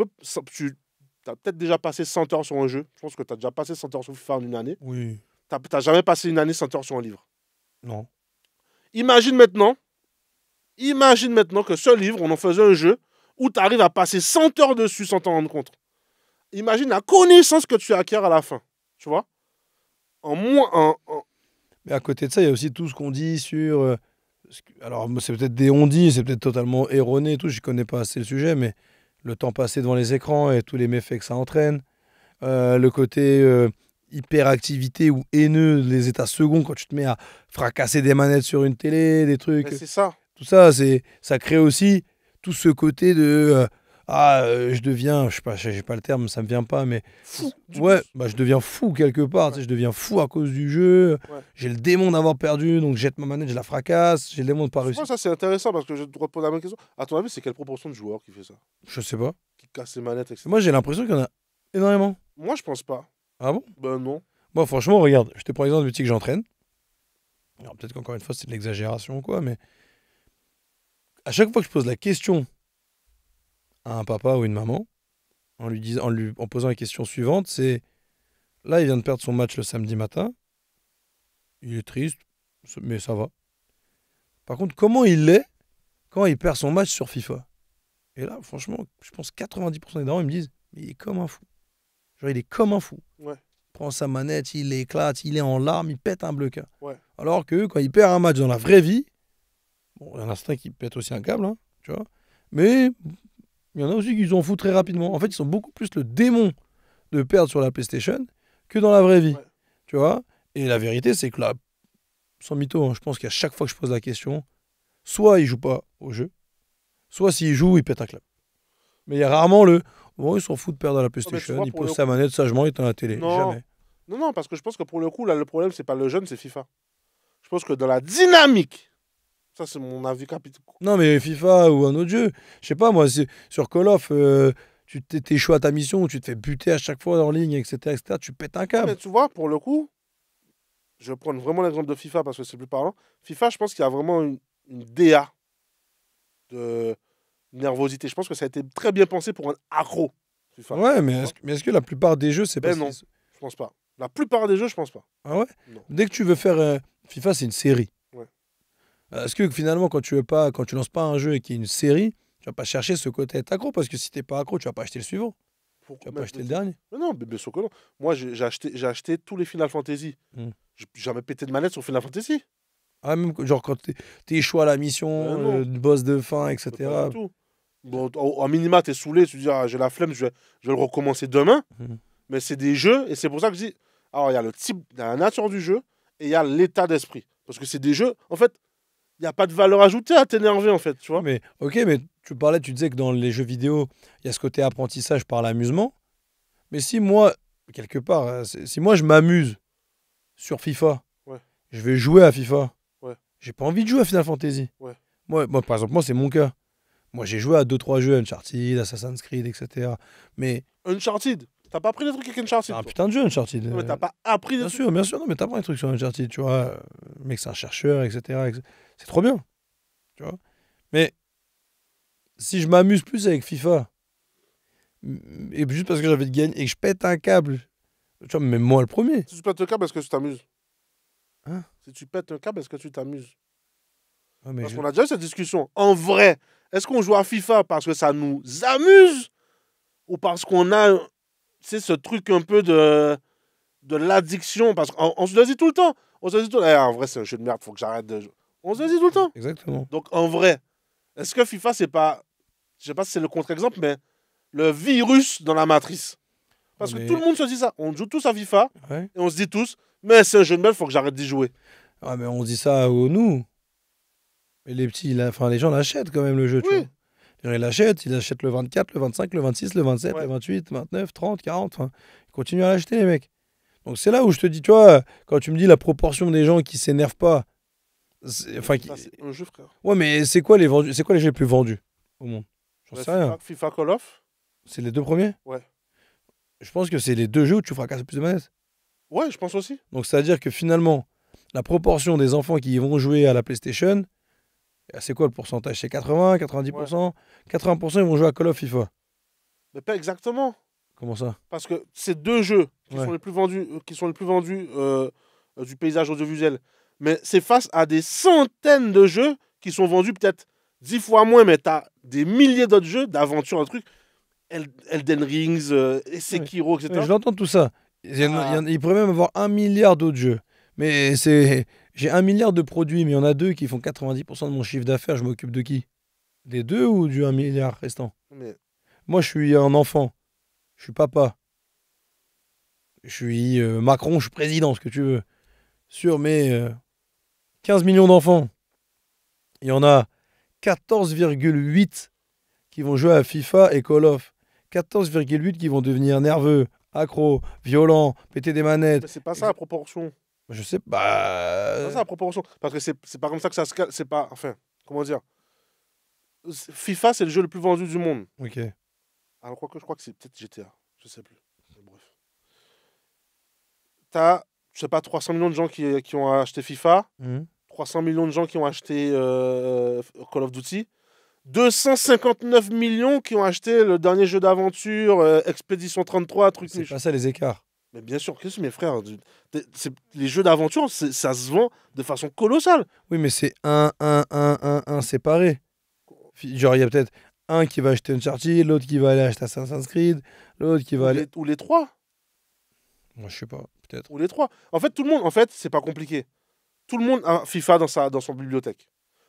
as peut-être déjà passé 100 heures sur un jeu. Je pense que tu as déjà passé 100 heures sur FIFA en une année. Oui. Tu n'as jamais passé une année 100 heures sur un livre. Non. Imagine maintenant que ce livre, on en faisait un jeu où tu arrives à passer 100 heures dessus sans t'en rendre compte. Imagine la connaissance que tu acquiers à la fin. Tu vois? Mais à côté de ça, il y a aussi tout ce qu'on dit sur. Alors, moi, c'est peut-être des on-dit, c'est peut-être totalement erroné et tout, je connais pas assez le sujet, mais le temps passé devant les écrans et tous les méfaits que ça entraîne. Le côté hyperactivité ou haineux, les états seconds quand tu te mets à fracasser des manettes sur une télé, des trucs. Mais c'est ça. Tout ça, ça crée aussi tout ce côté de je deviens, je sais pas, j'ai pas le terme, ça me vient pas, mais Fou. ouais, bah je deviens fou quelque part, tu sais, je deviens fou à cause du jeu. Ouais. J'ai le démon d'avoir perdu, donc je jette ma manette, je la fracasse. J'ai le démon de pas réussir. Moi, ça, c'est intéressant parce que je te repose la même question. À ton avis, c'est quelle proportion de joueurs qui fait ça? Je sais pas. Qui casse ses manettes, etc. Moi, j'ai l'impression qu'il y en a énormément. Moi, je pense pas. Ah bon? Ben non. Moi, franchement, regarde, je te prends l'exemple du petit que j'entraîne. Alors peut-être qu'encore une fois, c'est de l'exagération ou quoi, mais à chaque fois que je pose la question à un papa ou une maman, en posant la question suivante, c'est là, il vient de perdre son match le samedi matin. Il est triste, mais ça va. Par contre, comment il est quand il perd son match sur FIFA? Et là, franchement, je pense 90% des darons, ils me disent, mais il est comme un fou. Genre, il est comme un fou. Ouais. Il prend sa manette, il éclate, il est en larmes, il pète un bleu-cas. Ouais. Alors que quand il perd un match dans la vraie vie, bon, il y en a certains qui pètent aussi un câble, hein, tu vois. Mais il y en a aussi qui s'en foutent très rapidement. En fait, ils sont beaucoup plus le démon de perdre sur la PlayStation que dans la vraie vie. Ouais. Tu vois. Et la vérité, c'est que là, sans mytho, hein, je pense qu'à chaque fois que je pose la question, soit il joue pas au jeu, soit s'il joue, il pète un câble. Mais il y a rarement le. Bon, ils s'en foutent de perdre à la mais tu PlayStation. vois, Ils pour le posent sa manette sagement, ils éteignent la télé. Non, Jamais. non, parce que je pense que pour le coup, là, le problème, c'est pas le jeune, c'est FIFA. Je pense que dans la dynamique, ça, c'est mon avis capital. Non, mais FIFA ou un autre jeu. Je sais pas, moi, sur Call of, tu t'échoues à ta mission, tu te fais buter à chaque fois en ligne, etc. Tu pètes un Ouais, mais câble. tu vois, pour le coup, je vais prendre vraiment l'exemple de FIFA parce que c'est plus parlant. FIFA, je pense qu'il y a vraiment une DA de nervosité. Je pense que ça a été très bien pensé pour un accro, FIFA. Ouais, mais Tu vois. est-ce que la plupart des jeux, c'est Ben parce non, qu'ils. je pense pas. La plupart des jeux, je pense pas. Ah ouais? Non. Dès que tu veux faire. FIFA, c'est une série. Ouais. Est-ce que finalement, quand tu lances pas un jeu et qu'il y a une série, tu vas pas chercher ce côté être accro? Parce que si t'es pas accro, tu vas pas acheter le suivant. Tu vas pas acheter le dernier. Mais non, bien sûr que non. Moi, j'ai acheté tous les Final Fantasy. Hmm. J'ai jamais pété de manette sur Final Fantasy. Ah, même genre quand t'es chaud à la Ben mission, non, boss de fin, pas du etc. tout. Bon, en minima, t'es saoulé, tu dis, ah, j'ai la flemme, je vais le recommencer demain. Mhm. Mais c'est des jeux, et c'est pour ça que je dis, alors il y a le type, il y a la nature du jeu, et il y a l'état d'esprit. Parce que c'est des jeux, en fait, il n'y a pas de valeur ajoutée à t'énerver, en fait, tu vois. Mais ok, mais tu disais que dans les jeux vidéo, il y a ce côté apprentissage par l'amusement. Mais si moi, quelque part, si moi je m'amuse sur FIFA, Ouais, je vais jouer à FIFA. ouais, J'ai pas envie de jouer à Final Fantasy. ouais. Moi, par exemple, moi c'est mon cas. Moi j'ai joué à deux trois jeux, Uncharted, Assassin's Creed, etc. Mais Uncharted, t'as pas appris des trucs avec c'est Uncharted, un toi. putain de jeu, Uncharted. Non, mais t'as pas appris des trucs. Bien sûr, non, mais t'apprends des trucs sur Uncharted, tu vois. Le mec, c'est un chercheur, etc. C'est trop bien, tu vois. Mais si je m'amuse plus avec FIFA, et juste parce que j'avais de gagner et que je pète un câble, tu vois, même moi le premier. Si tu pètes un câble, est-ce que tu t'amuses? Hein. Si tu pètes un câble, est-ce que tu t'amuses? Ouais, mais Parce qu'on a déjà eu cette discussion. En vrai, est-ce qu'on joue à FIFA parce que ça nous amuse ou parce qu'on a, tu sais, ce truc un peu de l'addiction? Parce qu'on se le dit tout le temps. On se le dit tout le temps. Eh, en vrai, c'est un jeu de merde, faut que j'arrête de jouer. On se le dit tout le temps. Exactement. Donc, en vrai, est-ce que FIFA, c'est pas, je sais pas si c'est le contre-exemple, mais le virus dans la matrice? Ouais, Parce que tout le mais, monde se dit ça. On joue tous à FIFA ouais. et on se dit tous, mais c'est un jeu de merde, faut que j'arrête d'y jouer. Ouais, mais on dit ça aux nous. Mais les petits, enfin, les gens l'achètent quand même le jeu, tu vois. Oui, Les gens, ils achètent le 24, le 25, le 26, le 27, le ouais. 28, le 29, 30, 40. Enfin, ils continuent à l'acheter, les mecs. Donc c'est là où je te dis, tu vois, quand tu me dis la proportion des gens qui s'énervent pas, enfin, FIFA, c'est un jeu, frère. ouais, mais c'est quoi les vendus, c'est quoi les jeux les plus vendus au monde? J'en Ouais, sais rien. FIFA Call of. C'est les deux premiers? Ouais. Je pense que c'est les deux jeux où tu fracasses le plus de manettes. Ouais, je pense aussi. Donc ça veut dire que finalement, la proportion des enfants qui vont jouer à la PlayStation, c'est quoi le pourcentage? C'est 80, Ouais. 90%? 80% ils vont jouer à Call of FIFA. Mais pas exactement. Comment ça? Parce que c'est deux jeux qui Ouais. sont les plus vendus, du paysage audiovisuel. Mais c'est face à des centaines de jeux qui sont vendus peut-être 10 fois moins, mais tu as des milliers d'autres jeux d'aventure, un truc. Elden Rings, Sekiro, Ouais, je etc. l'entends tout ça. Ah, Il pourrait même avoir 1 milliard d'autres jeux. Mais j'ai 1 milliard de produits, mais il y en a deux qui font 90% de mon chiffre d'affaires. Je m'occupe de qui? Des deux ou du 1 milliard restant? mais Moi, je suis un enfant. Je suis papa. Je suis Macron, je suis président, ce que tu veux. Sur mes 15 millions d'enfants, il y en a 14,8 qui vont jouer à FIFA et Call of. 14,8 qui vont devenir nerveux, accros, violents, péter des manettes. c'est pas ça la proportion. Je sais C'est pas pas. ça la proportion. Parce que c'est pas comme ça que ça se calme. C'est pas. Enfin, comment dire? FIFA, c'est le jeu le plus vendu du monde. Ok. Alors, je crois que c'est peut-être GTA. Je sais plus. Mais bref. T'as, je sais pas, 300 millions de gens qui ont acheté FIFA. Mhm. 300 millions de gens qui ont acheté Call of Duty. 259 millions qui ont acheté le dernier jeu d'aventure, Expédition 33, truc C'est niche. pas ça les écarts. Mais bien sûr, qu'est-ce que mes frères, les jeux d'aventure, ça se vend de façon colossale. Oui, mais c'est un séparé. Genre, il y a peut-être un qui va acheter Uncharted, l'autre qui va aller acheter Assassin's Creed, l'autre qui va aller. Ou les trois. Moi, je sais pas, peut-être. Ou les trois. En fait, tout le monde, en fait, c'est pas compliqué. Tout le monde a FIFA dans son bibliothèque.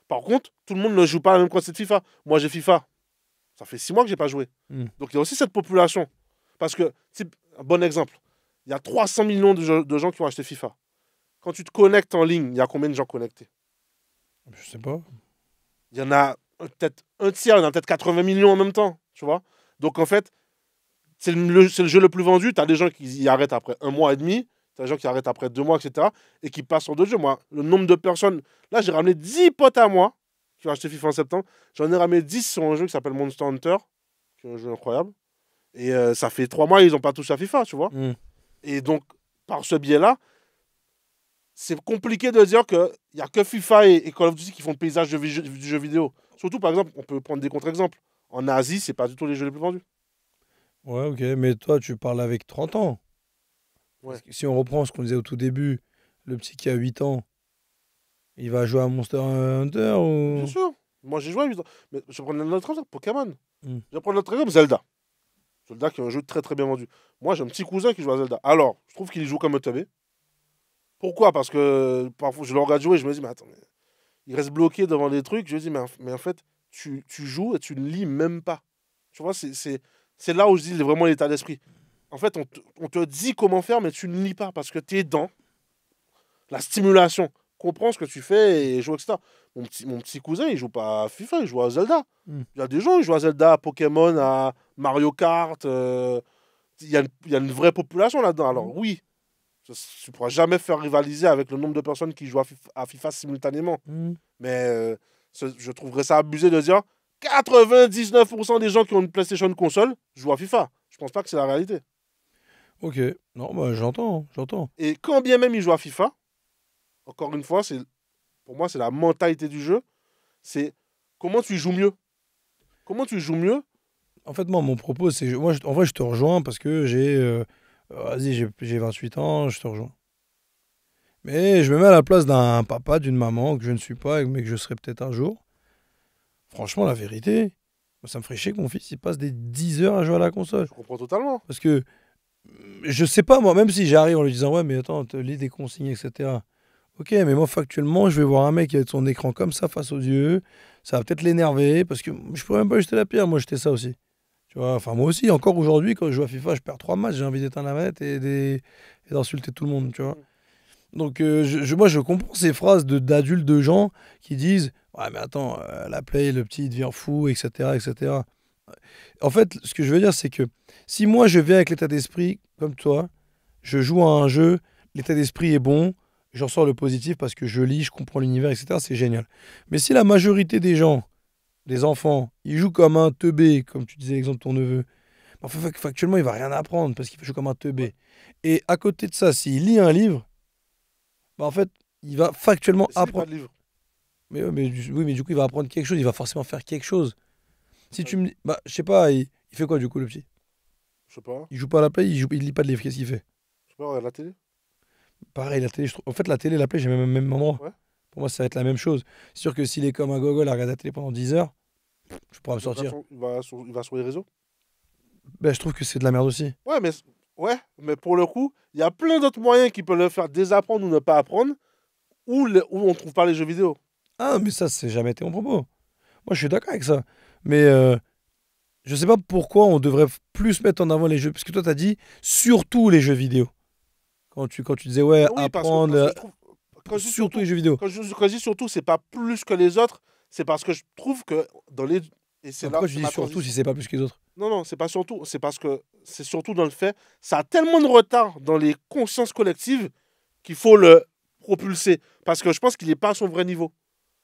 Par contre, tout le monde ne joue pas à la même quantité de FIFA. Moi, j'ai FIFA. Ça fait 6 mois que j'ai pas joué. Hmm. Donc, il y a aussi cette population. Parce que, un bon exemple, il y a 300 millions de gens qui ont acheté FIFA. Quand tu te connectes en ligne, il y a combien de gens connectés? Je sais pas. Il y en a peut-être un tiers, il y en a peut-être 80 millions en même temps. Tu vois? Donc, en fait, c'est le jeu le plus vendu. Tu as des gens qui y arrêtent après 1 mois et demi. Tu as des gens qui arrêtent après 2 mois, etc. Et qui passent sur d'autres jeux. Moi, le nombre de personnes... Là, j'ai ramené 10 potes à moi qui ont acheté FIFA en septembre. J'en ai ramené 10 sur un jeu qui s'appelle Monster Hunter, qui est un jeu incroyable. Et ça fait 3 mois, ils n'ont pas touché à FIFA, tu vois. Et donc, par ce biais-là, c'est compliqué de dire qu'il n'y a que FIFA et Call of Duty qui font le paysage du jeu vidéo. Surtout, par exemple, on peut prendre des contre-exemples. En Asie, c'est pas du tout les jeux les plus vendus. Ouais, ok, mais toi, tu parles avec 30 ans. Ouais. Parce que si on reprend ce qu'on disait au tout début, le petit qui a 8 ans, il va jouer à Monster Hunter ou... Bien sûr. Moi, j'ai joué à 8 ans. Mais je vais prendre un autre exemple, Pokémon. Hmm. Je vais prendre un autre exemple, Zelda. Zelda qui est un jeu très très bien vendu. Moi, j'ai un petit cousin qui joue à Zelda. Alors, je trouve qu'il joue comme un teubé. Pourquoi? Parce que parfois, je le regarde jouer et je me dis, mais attends, il reste bloqué devant des trucs. Je me dis, mais en fait, tu joues et tu ne lis même pas. Tu vois, c'est là où je dis vraiment l'état d'esprit. En fait, on te dit comment faire, mais tu ne lis pas parce que tu es dans la stimulation. Comprends ce que tu fais et joue, etc. Mon petit cousin, il joue pas à FIFA, il joue à Zelda. Hmm. Il y a des gens qui jouent à Zelda, à Pokémon, à Mario Kart. Il y a une vraie population là-dedans. Alors oui, tu ne pourras jamais faire rivaliser avec le nombre de personnes qui jouent à FIFA simultanément. Hmm. Mais je trouverais ça abusé de dire 99% des gens qui ont une PlayStation console jouent à FIFA. Je pense pas que c'est la réalité. Ok, non, bah j'entends. Et quand bien même ils jouent à FIFA, encore une fois, pour moi, c'est la mentalité du jeu. C'est comment tu joues mieux. Comment tu joues mieux. En fait, moi, mon propos, c'est... en vrai, je te rejoins parce que vas-y, j'ai 28 ans, je te rejoins. Mais je me mets à la place d'un papa, d'une maman, que je ne suis pas, mais que je serai peut-être un jour. Franchement, la vérité, ça me ferait chier que mon fils il passe des 10 heures à jouer à la console. Je comprends totalement. Parce que, je sais pas, moi, même si j'arrive en lui disant, ouais, mais attends, lis des consignes, etc. Ok, mais moi, factuellement, je vais voir un mec avec son écran comme ça face aux yeux. Ça va peut-être l'énerver, parce que je pourrais même pas jeter la pierre. Moi, j'étais ça aussi. Tu vois, enfin, moi aussi, encore aujourd'hui, quand je joue à FIFA, je perds 3 matchs, j'ai envie d'éteindre la manette et d'insulter tout le monde, tu vois. Donc, moi, je comprends ces phrases d'adultes, de gens qui disent, ouais, mais attends, la play, le petit, il devient fou, etc., etc. En fait, ce que je veux dire, c'est que si moi, je viens avec l'état d'esprit comme toi, je joue à un jeu, l'état d'esprit est bon, j'en sors le positif parce que je lis, je comprends l'univers, etc., c'est génial. Mais si la majorité des gens, des enfants, ils jouent comme un teubé, comme tu disais l'exemple de ton neveu, bah, factuellement, il va rien apprendre parce qu'il joue comme un teubé. Et à côté de ça, s'il lit un livre, bah, en fait, il va factuellement Mais c'est pas apprendre. de livre. Mais, ouais, oui, mais du coup, il va apprendre quelque chose, il va forcément faire quelque chose. Si Ouais. tu me dis, bah, je sais pas, il fait quoi du coup, le petit? Je sais pas. Il joue pas à la play, il lit pas de livre, qu'est-ce qu'il fait? Je sais pas, regarde la télé. Pareil, la télé, en fait, la télé et la play, j'ai même endroit. Ouais. Pour moi, ça va être la même chose. C'est sûr que s'il est comme un gogol à regarder la télé pendant 10 heures, je pourrais me sortir. Il va sur les réseaux. Ben, je trouve que c'est de la merde aussi. Ouais, mais pour le coup, il y a plein d'autres moyens qui peuvent le faire désapprendre ou ne pas apprendre, où on trouve pas les jeux vidéo. Ah, mais ça, c'est jamais été mon propos. Moi, je suis d'accord avec ça. Mais je sais pas pourquoi on devrait plus mettre en avant les jeux. Parce que toi, tu as dit surtout les jeux vidéo. Quand tu disais, ouais, Oui, apprendre, parce que je trouve. Quand je dis surtout surtout, les jeux vidéo. quand je dis surtout, c'est pas plus que les autres, c'est parce que je trouve que dans les. Et c'est là, Pourquoi tu c'est dis ma surtout si transition. c'est pas plus que les autres? Non, non, c'est pas surtout. C'est parce que c'est surtout dans le fait. Ça a tellement de retard dans les consciences collectives qu'il faut le propulser. Parce que je pense qu'il n'est pas à son vrai niveau.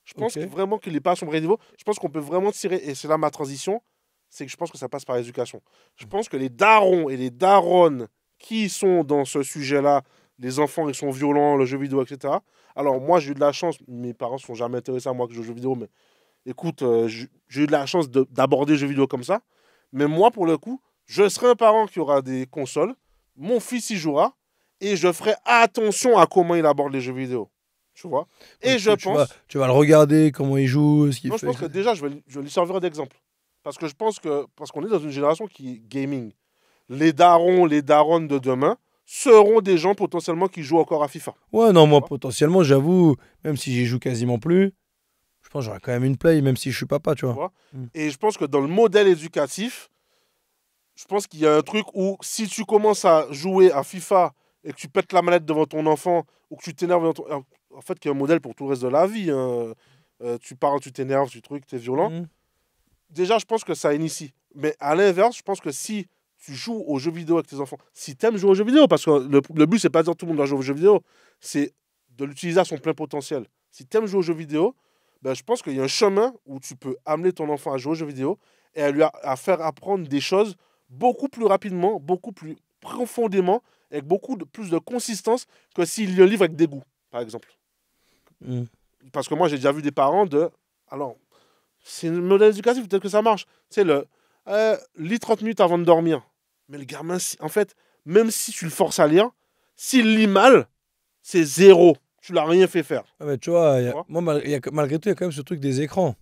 Je pense Ok. vraiment qu'il n'est pas à son vrai niveau. Je pense qu'on peut vraiment tirer. Et c'est là ma transition. C'est que je pense que ça passe par l'éducation. Je pense que les darons et les daronnes qui sont dans ce sujet-là, les enfants, ils sont violents, le jeu vidéo, etc. Alors, moi, j'ai eu de la chance. Mes parents ne sont jamais intéressés à moi que je joue aux jeux vidéo. Mais écoute, j'ai eu de la chance d'aborder les jeux vidéo comme ça. Mais moi, pour le coup, je serai un parent qui aura des consoles. Mon fils y jouera. Et je ferai attention à comment il aborde les jeux vidéo. Tu vois. Et Donc, je tu vas, pense. tu vas le regarder, comment il joue, ce qu'il Non, je fait, pense que etc. déjà, je vais lui servir d'exemple. Parce que je pense que. Parce qu'on est dans une génération qui est gaming. Les darons, les daronnes de demain seront des gens potentiellement qui jouent encore à FIFA. Ouais, non, Tu moi, vois. potentiellement, j'avoue, même si j'y joue quasiment plus, je pense que j'aurai quand même une play, même si je suis papa, tu Tu vois. vois. Mm. Et je pense que dans le modèle éducatif, je pense qu'il y a un truc où si tu commences à jouer à FIFA et que tu pètes la manette devant ton enfant ou que tu t'énerves devant ton... En fait, il y a un modèle pour tout le reste de la vie. Hein. Tu parles, tu t'énerves, tu trucs, tu es violent. Mm. Déjà, je pense que ça initie. Mais à l'inverse, je pense que si tu joues aux jeux vidéo avec tes enfants, si tu aimes jouer aux jeux vidéo, parce que le but, c'est pas de dire que tout le monde doit jouer aux jeux vidéo, c'est de l'utiliser à son plein potentiel. Si tu aimes jouer aux jeux vidéo, ben, je pense qu'il y a un chemin où tu peux amener ton enfant à jouer aux jeux vidéo et à faire apprendre des choses beaucoup plus rapidement, beaucoup plus profondément, avec plus de consistance que s'il lit un livre avec des goûts, par exemple. Mm. Parce que moi, j'ai déjà vu des parents de. Alors, c'est un modèle éducatif, peut-être que ça marche. C'est lis 30 minutes avant de dormir. Mais le gamin, en fait, même si tu le forces à lire, s'il lit mal, c'est zéro. Tu l'as rien fait faire. Ah, mais tu vois, Tu vois. moi, malgré tout, il y a quand même ce truc des écrans.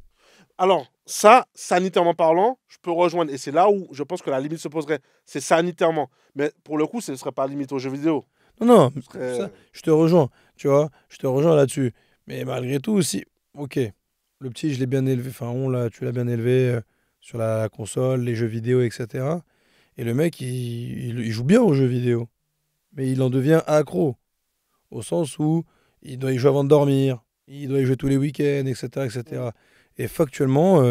Alors, ça, sanitairement parlant, je peux rejoindre. Et c'est là où je pense que la limite se poserait. C'est sanitairement. Mais pour le coup, ce ne serait pas limite aux jeux vidéo. Non, non, Ce serait. ça, je te rejoins, tu vois, je te rejoins là-dessus. Mais malgré tout, aussi, ok, le petit, je l'ai bien élevé, enfin, tu l'as bien élevé sur la console, les jeux vidéo, etc. Et le mec, il joue bien aux jeux vidéo, mais il en devient accro, au sens où il doit y jouer avant de dormir, il doit y jouer tous les week-ends, etc., Mm. etc. Et factuellement,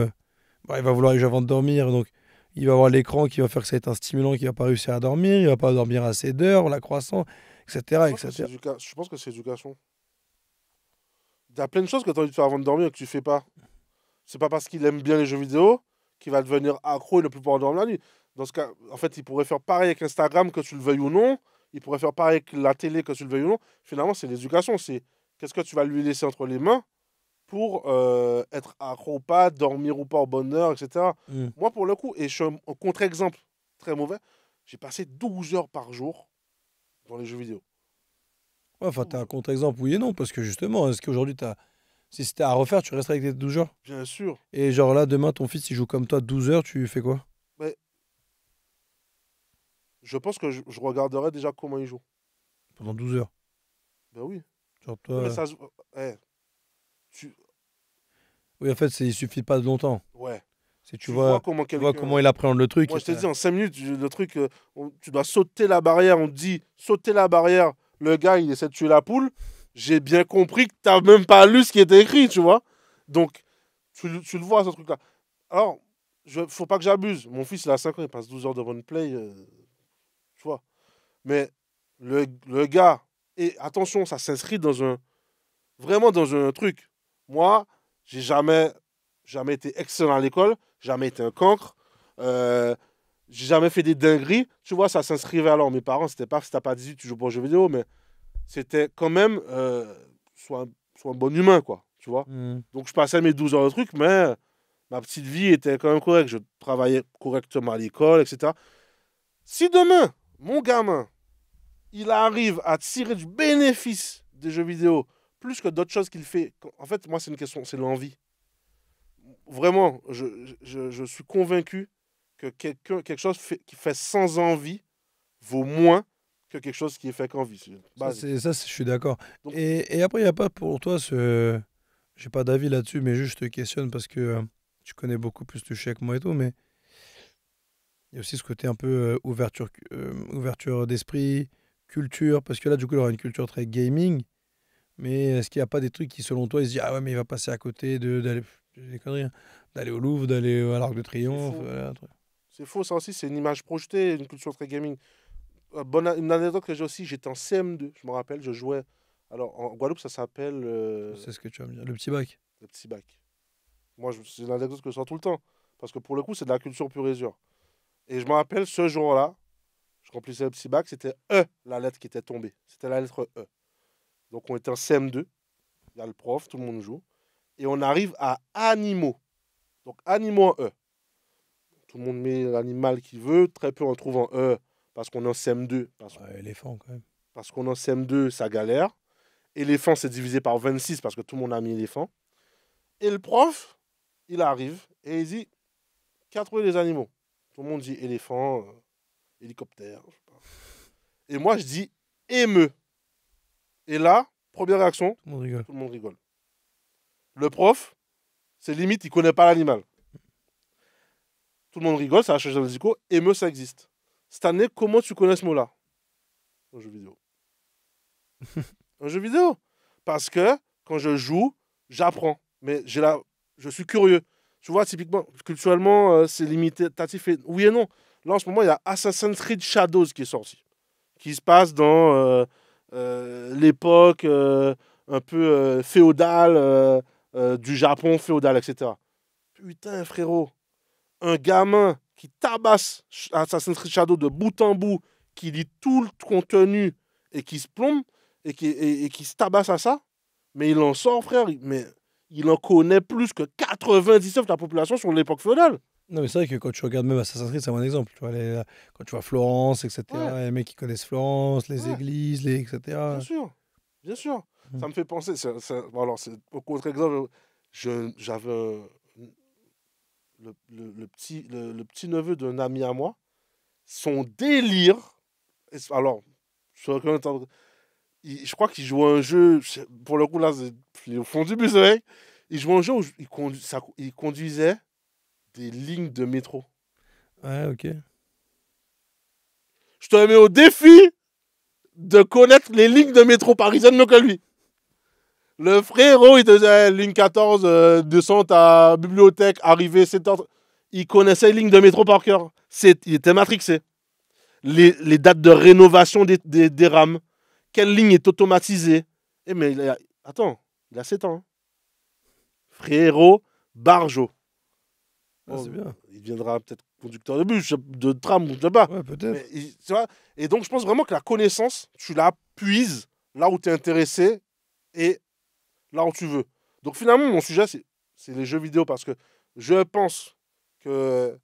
bah, il va vouloir y jouer avant de dormir, donc il va avoir l'écran qui va faire que ça va être un stimulant qui va pas réussir à dormir, il va pas dormir assez d'heures, la croissance, Je etc., pense que c'est etc. je pense que c'est éducation. Il y a plein de choses que tu as envie de faire avant de dormir et que tu fais pas. C'est pas parce qu'il aime bien les jeux vidéo qu'il va devenir accro et ne plus pouvoir dormir la nuit. Dans ce cas, en fait, il pourrait faire pareil avec Instagram, que tu le veuilles ou non. Il pourrait faire pareil avec la télé, que tu le veuilles ou non. Finalement, c'est l'éducation. C'est qu'est-ce que tu vas lui laisser entre les mains pour être accro ou pas, dormir ou pas au bonne heure, etc. Hmm. Moi, pour le coup, et je suis un contre-exemple très mauvais, j'ai passé 12 heures par jour dans les jeux vidéo. Ouais, enfin, t'as 12 un heures. contre-exemple, oui et non, parce que justement, est-ce qu'aujourd'hui, si c'était à refaire, tu resterais avec tes 12 heures? Bien sûr. Et genre là, demain, ton fils, il joue comme toi 12 heures, tu fais quoi? Mais je pense que je regarderai déjà comment il joue. Pendant 12 heures. Ben oui. Genre Oui, mais toi. ça. Eh, tu, Oui, en fait, il suffit pas de longtemps. ouais. C'est Tu vois comment tu vois comment quelqu'un. il appréhende le truc. Moi, je te dis, en 5 minutes, le truc, tu dois sauter la barrière. On te dit, sauter la barrière. Le gars, il essaie de tuer la poule. J'ai bien compris que t'as même pas lu ce qui était écrit, tu vois. Donc, tu le vois, ce truc-là. Alors, faut pas que j'abuse. Mon fils, il a 5 ans, il passe 12 heures devant une play, tu vois. Mais le gars, et attention, ça s'inscrit vraiment dans un truc. Moi, j'ai jamais été excellent à l'école, jamais été un cancre, euh, j'ai jamais fait des dingueries. Tu vois, ça s'inscrivait alors. Mes parents, c'était pas, si t'as pas 18, tu joues pas aux jeux vidéo, mais c'était quand même, soit un bon humain, quoi. Tu vois. Hmm. Donc, je passais mes 12 heures de truc, mais ma petite vie était quand même correcte. Je travaillais correctement à l'école, etc. Si demain, mon gamin, il arrive à tirer du bénéfice des jeux vidéo plus que d'autres choses qu'il fait. En fait, moi, c'est une question, c'est l'envie. Vraiment, je suis convaincu que quelque chose qui fait sans envie vaut moins que quelque chose qui est fait qu'envie. C'est basique. Je suis d'accord. Donc, Et après, il n'y a pas pour toi ce. J'ai pas d'avis là-dessus, mais juste je te questionne parce que tu connais beaucoup plus le sujet que moi et tout, mais il y a aussi ce côté un peu ouverture d'esprit, culture, parce que là, du coup, il aura une culture très gaming. Mais est-ce qu'il n'y a pas des trucs qui, selon toi, il se dit, ah ouais, mais il va passer à côté d'aller, des conneries, hein, d'aller au Louvre, d'aller à l'Arc de c'est Triomphe, faux. voilà, un truc. C'est faux, ça aussi, c'est une image projetée, une culture très gaming. Une anecdote que j'ai aussi, j'étais en CM2, je me rappelle, je jouais. Alors, en Guadeloupe, ça s'appelle Je sais ce que tu vas me dire. Le petit bac. le petit bac. Moi, c'est une anecdote que je sors tout le temps. Parce que pour le coup, c'est de la culture pure et dure. Et je me rappelle, ce jour-là, je remplissais le petit bac, c'était E, la lettre qui était tombée. C'était la lettre E. Donc, on était en CM2. Il y a le prof, tout le monde joue. Et on arrive à animaux. Donc, animaux en E. Tout le monde met l'animal qu'il veut. Très peu en trouve en E parce qu'on est en CM2. Ouais, éléphant, quand même. Parce qu'on est en CM2, ça galère. Éléphant, c'est divisé par 26 parce que tout le monde a mis éléphant. Et le prof, il arrive et il dit, qui a trouvé les animaux? Tout le monde dit éléphant, hélicoptère. Je sais pas. Et moi, je dis émeu. Et là, première réaction, Tout le monde rigole. tout le monde rigole. Le prof, c'est limite, il connaît pas l'animal. Tout le monde rigole, ça a changé les échos. Émeu, ça existe. Cette année, comment tu connais ce mot-là? Un jeu vidéo. Un jeu vidéo. Parce que quand je joue, j'apprends. Mais je suis curieux. Tu vois, typiquement, culturellement, c'est limitatif. Oui et non. Là, en ce moment, il y a Assassin's Creed Shadows qui est sorti. Qui se passe dans l'époque un peu féodale du Japon féodal, etc. Putain, frérot. Un gamin qui tabasse Assassin's Creed Shadow de bout en bout, qui lit tout le contenu et qui se plombe et qui se tabasse à ça, mais il en sort, frère. Mais il en connaît plus que 99% de la population sur l'époque féodale. Non, mais c'est vrai que quand tu regardes même Assassin's Creed, c'est un bon exemple. Tu vois, quand tu vois Florence, etc., Ouais, les mecs qui connaissent Florence, les ouais, églises, etc. bien sûr, bien sûr. Mhm. Ça me fait penser, bon, alors c'est au contre-exemple, j'avais le petit neveu d'un ami à moi, son délire, alors, je reconnais, je crois qu'il jouait à un jeu, pour le coup là, il est au fond du bus, ouais. Il jouait à un jeu où il conduisait des lignes de métro. Ouais, ok. Je te mets au défi de connaître les lignes de métro parisiennes mieux que lui. Le frérot, il te disait ligne 14, descente à bibliothèque, arrivée 7h. Il connaissait les lignes de métro par cœur. Il était matrixé. Les dates de rénovation des rames. Quelle ligne est automatisée. Eh, mais attends, il a 7 ans. Hein. Frérot, Barjo. Ah, c'est Bon, bien. il deviendra peut-être conducteur de bus, de tram, je sais pas. Ouais, peut-être. Mais, tu vois, et donc, je pense vraiment que la connaissance, tu la puises là où tu es intéressé et là où tu veux. Donc, finalement, mon sujet, c'est les jeux vidéo parce que je pense que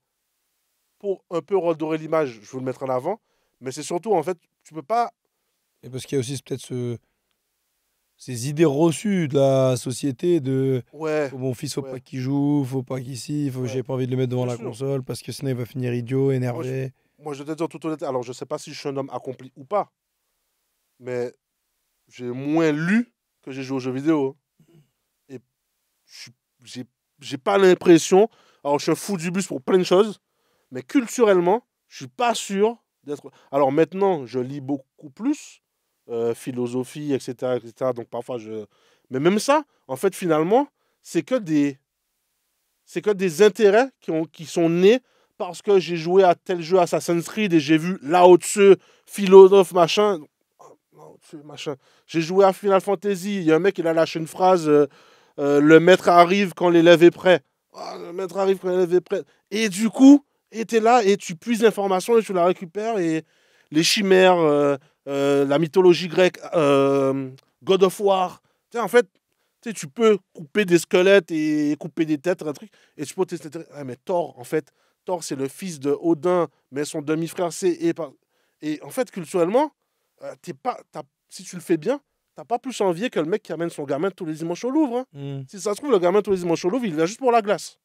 pour un peu redorer l'image, je veux le mettre en avant. Mais c'est surtout, en fait, tu peux pas. Et parce qu'il y a aussi peut-être ces idées reçues de la société de Ouais, oh, mon fils, faut pas ouais, qu'il joue, faut pas qu'il s'y, ouais, j'ai pas envie de le mettre devant bien la sûr. console parce que sinon il va finir idiot, Moi, je, énervé. moi, je vais te dire tout honnête. Alors, je sais pas si je suis un homme accompli ou pas, mais j'ai moins lu que j'ai joué aux jeux vidéo. Et je suis- j'ai j'ai pas l'impression. Alors, je suis un fou du bus pour plein de choses, mais culturellement, je suis pas sûr d'être. Alors, maintenant, je lis beaucoup plus, philosophie, etc., etc. Donc, parfois, je. Mais même ça, en fait, finalement, c'est que des, c'est que des intérêts qui sont nés parce que j'ai joué à tel jeu Assassin's Creed et j'ai vu Lao Tzu, philosophe, machin. Lao Tzu, machin. J'ai joué à Final Fantasy. Il y a un mec, il a lâché une phrase. Le maître arrive quand l'élève est prêt. Ah, le maître arrive quand l'élève est prêt. Et du coup, tu es là et tu puises l'information et tu la récupères. Et les chimères, la mythologie grecque, God of War. Tu sais, en fait, tu peux couper des squelettes et couper des têtes, un truc. Et tu peux tester. Ah, mais Thor, en fait, Thor, c'est le fils de Odin, mais son demi-frère, c'est. Et en fait, culturellement, si tu le fais bien, t'as pas plus envie que le mec qui amène son gamin tous les dimanches au Louvre. Hein. Hmm. Si ça se trouve, le gamin tous les dimanches au Louvre, il vient juste pour la glace.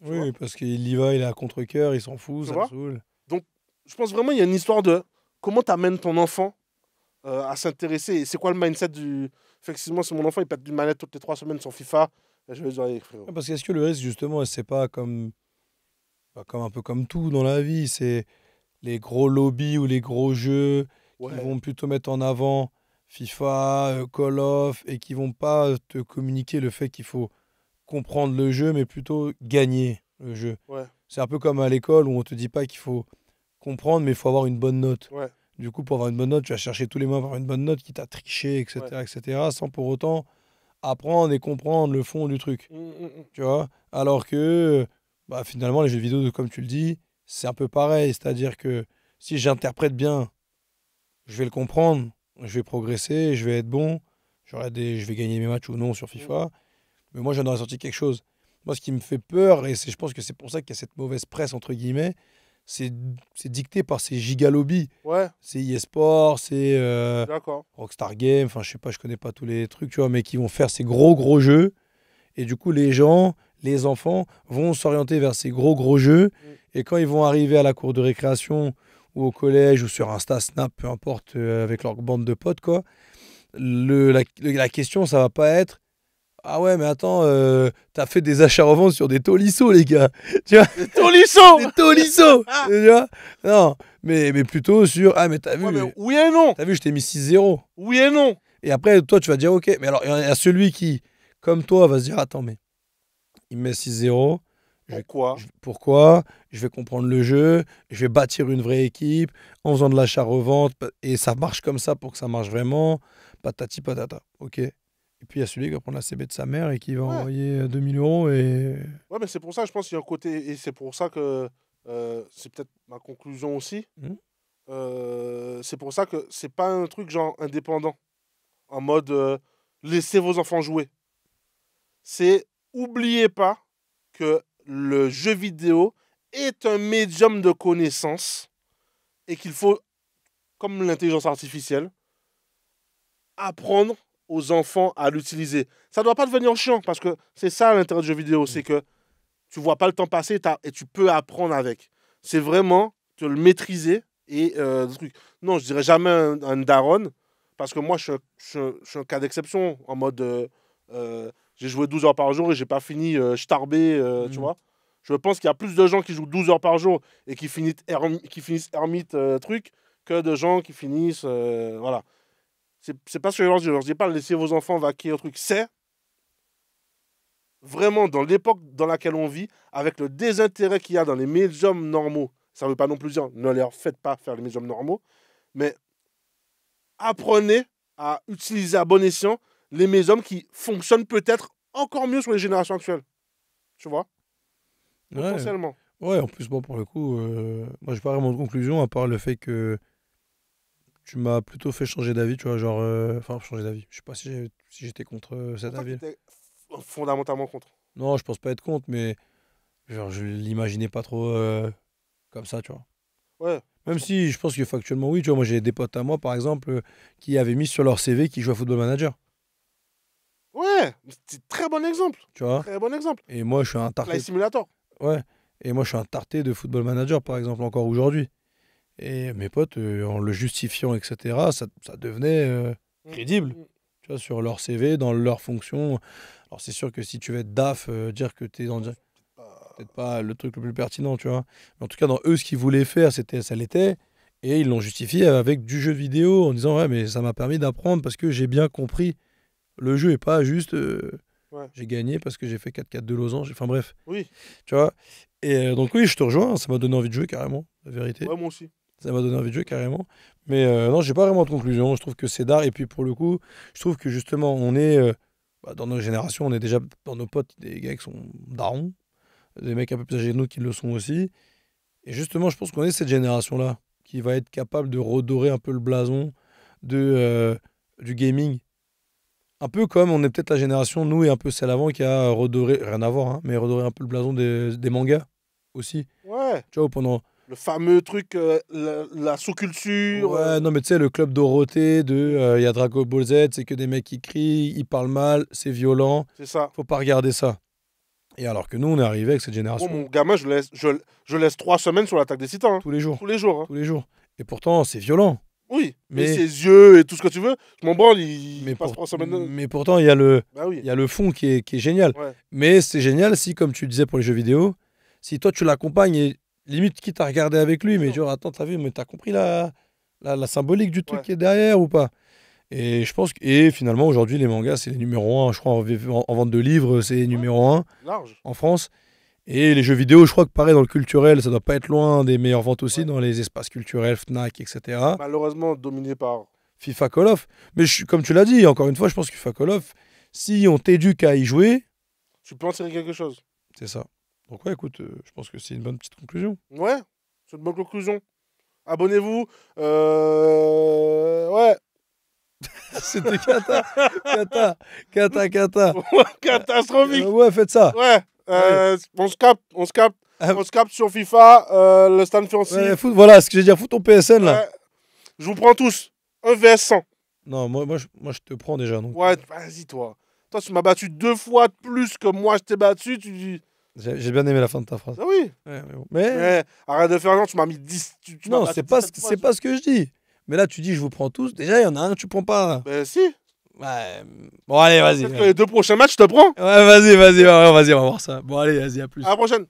Tu vois, Oui, parce qu'il y va, il est à contre-cœur, il s'en fout, tu ça le vois. saoule. Donc, je pense vraiment il y a une histoire de comment tu amènes ton enfant à s'intéresser. Et c'est quoi le mindset du. Effectivement, si mon enfant il pète d'une manette toutes les 3 semaines sur FIFA, je vais dire, allez, frérot. Ouais, parce qu'est-ce que le risque, justement, c'est pas comme un peu comme tout dans la vie, c'est les gros lobbies ou les gros jeux qui Ouais, vont plutôt mettre en avant FIFA, Call of, et qui vont pas te communiquer le fait qu'il faut comprendre le jeu, mais plutôt gagner le jeu. ouais, C'est un peu comme à l'école où on te dit pas qu'il faut comprendre, mais il faut avoir une bonne note. ouais, Du coup, pour avoir une bonne note, tu vas chercher tous les mois à avoir une bonne note qui t'a triché, ouais. etc., etc., sans pour autant apprendre et comprendre le fond du truc. Mm. Tu vois? Alors que, bah, finalement, les jeux vidéo, comme tu le dis, c'est un peu pareil. C'est-à-dire que si j'interprète bien, je vais le comprendre, je vais progresser, je vais être bon, je vais gagner mes matchs ou non sur Mm. FIFA. Mais moi, j'en aurais sorti quelque chose. Moi, ce qui me fait peur, et je pense que c'est pour ça qu'il y a cette mauvaise presse, entre guillemets, c'est c'est dicté par ces gigalobbies. Ouais, C'est eSport, c'est d'accord. Rockstar Games, enfin, je sais pas, je connais pas tous les trucs, tu vois, mais qui vont faire ces gros, gros jeux. Et du coup, les gens, les enfants, vont s'orienter vers ces gros, gros jeux. Mm. Et quand ils vont arriver à la cour de récréation, ou au collège, ou sur Insta, Snap, peu importe, avec leur bande de potes, quoi, la question, ça va pas être ah ouais, mais attends, t'as fait des achats-reventes sur des Tolisso, les gars. Tu vois, Et Tolisso. des Tolisso. Ah, Tu vois, non, mais plutôt sur ah, mais ouais, mais oui et non. t'as vu, je t'ai mis 6-0. Oui et non. Et après, toi, tu vas dire ok. Mais alors, il y a celui qui, comme toi, va se dire attends, mais il me met 6-0. Pourquoi? Pourquoi? Je vais comprendre le jeu, je vais bâtir une vraie équipe en faisant de l'achat-revente, et ça marche comme ça pour que ça marche vraiment. Patati patata. Ok. Et puis il y a celui qui va prendre la CB de sa mère et qui va Ouais. envoyer 2000 euros et. Ouais, mais c'est pour ça, je pense qu'il y a un côté, et c'est pour ça que c'est peut-être ma conclusion aussi. Mhm. C'est pour ça que c'est pas un truc genre indépendant, en mode laissez vos enfants jouer. C'est oubliez pas que le jeu vidéo est un médium de connaissance et qu'il faut, comme l'intelligence artificielle, apprendre aux enfants à l'utiliser. Ça doit pas devenir chiant parce que c'est ça l'intérêt du jeu vidéo, c'est que tu vois pas le temps passer et tu peux apprendre avec. C'est vraiment te le maîtriser et des trucs. Non, je dirais jamais un daron parce que moi je suis un cas d'exception en mode j'ai joué 12 heures par jour et j'ai pas fini starbé, tu Mhm. vois. Je pense qu'il y a plus de gens qui jouent 12 heures par jour et qui finissent ermite truc que de gens qui finissent voilà. C'est pas ce que je leur dis. Je leur dis pas laissez vos enfants vaquer au truc. C'est vraiment dans l'époque dans laquelle on vit, avec le désintérêt qu'il y a dans les médiums normaux. Ça ne veut pas non plus dire ne leur faites pas faire les médiums normaux, mais apprenez à utiliser à bon escient les médiums qui fonctionnent peut-être encore mieux sur les générations actuelles. Tu vois? Ouais. Potentiellement. Ouais, en plus, bon, pour le coup, moi, j'ai pas vraiment de conclusion, à part le fait que tu m'as plutôt fait changer d'avis, tu vois, genre, enfin, changer d'avis. Je sais pas si j'étais contre cet Pour ça que avis. t'étais fondamentalement contre. Non, je pense pas être contre, mais genre, je l'imaginais pas trop comme ça, tu vois. Ouais. Même si je pense que factuellement, oui, tu vois, moi, j'ai des potes à moi, par exemple, qui avaient mis sur leur CV qu'ils jouent à Football Manager, Ouais, c'est très bon exemple. tu vois. Très bon exemple. Et moi, je suis un tarté. Flight Simulator. Ouais. Et moi, je suis un tarté de Football Manager, par exemple, encore aujourd'hui. Et mes potes, en le justifiant, etc., ça devenait crédible, tu vois, sur leur CV, dans leur fonction. Alors, c'est sûr que si tu veux être DAF, dire que tu es dans peut-être pas le truc le plus pertinent, tu vois. Mais en tout cas, dans eux, ce qu'ils voulaient faire, ça l'était. Et ils l'ont justifié avec du jeu vidéo en disant, ouais, mais ça m'a permis d'apprendre parce que j'ai bien compris le jeu et pas juste Ouais. j'ai gagné parce que j'ai fait 4-4 de losange. Enfin bref, Oui, tu vois. Et donc oui, je te rejoins, ça m'a donné envie de jouer carrément, la vérité. ouais, moi aussi. Ça m'a donné envie de jouer carrément. Mais non, j'ai pas vraiment de conclusion. Je trouve que c'est d'art. Et puis pour le coup, je trouve que justement, on est dans nos générations, on est déjà dans nos potes, des gars qui sont darons, des mecs un peu plus âgés de nous qui le sont aussi. Et justement, je pense qu'on est cette génération-là qui va être capable de redorer un peu le blason du gaming. Un peu comme on est peut-être la génération, nous et un peu celle avant, qui a redoré, rien à voir, hein, mais redoré un peu le blason des mangas aussi. Ouais. Tu vois, où pendant. Le fameux truc, la sous-culture. Ouais, non, mais tu sais, le club Dorothée, il y a Dragon Ball Z, c'est que des mecs qui crient, ils parlent mal, c'est violent, C'est ça. faut pas regarder ça. Et alors que nous, on est arrivé avec cette Moi, génération mon gamin, je laisse 3 semaines sur l'attaque des titans. Hein. tous les jours, Tous les jours. Hein. tous les jours. Et pourtant, c'est violent. Oui. Mais- Mais ses yeux et tout ce que tu veux, je m'en branle, il passe 3 semaines. mais pourtant, il y a le Bah oui. il y a le fond qui est génial. Ouais. Mais c'est génial si, comme tu disais pour les jeux vidéo, si toi tu l'accompagnes et limite quitte à regarder avec lui, mais genre attends, t'as vu, mais t'as compris la symbolique du truc Ouais. qui est derrière ou pas? Et je pense que et finalement aujourd'hui les mangas c'est les numéros 1, je crois en vente de livres, c'est les numéro 1 Large. en France. Et les jeux vidéo, je crois que pareil dans le culturel, ça doit pas être loin des meilleures ventes aussi Ouais. dans les espaces culturels, Fnac, etc. Malheureusement, dominé par. FIFA Call of. Mais comme tu l'as dit, encore une fois, je pense que FIFA Call of, si on t'éduque à y jouer, Tu peux en tirer quelque chose. c'est ça. Donc ouais, écoute, je pense que c'est une bonne petite conclusion. Ouais. C'est une bonne conclusion. Abonnez-vous. Ouais. C'était cata. Catastrophique. Ouais, faites ça. Ouais. On se capte. Ah. On se capte sur FIFA. Le stand financier. Ouais, voilà, ce que j'ai dit, fous ton PSN là. Ouais. Je vous prends tous. 1 vs 100. Non, moi, je te prends déjà. Donc. Ouais, vas-y, toi. Toi, tu m'as battu 2 fois de plus que moi, je t'ai battu. Tu dis. J'ai bien aimé la fin de ta phrase. Ah oui. Ouais, mais bon. Mais Ouais, arrête de faire genre, tu m'as mis 10. Tu m'as non, battu c'est pas, 17 fois, c'est pas ce que je dis. Mais là, tu dis, je vous prends tous. Déjà, il y en a un, tu prends pas. Ben si. Ouais. Bon, allez, vas-y. Peut-être que les 2 prochains matchs, je te prends. Ouais, vas-y, on va voir ça. Bon, allez, vas-y, à plus. À la prochaine.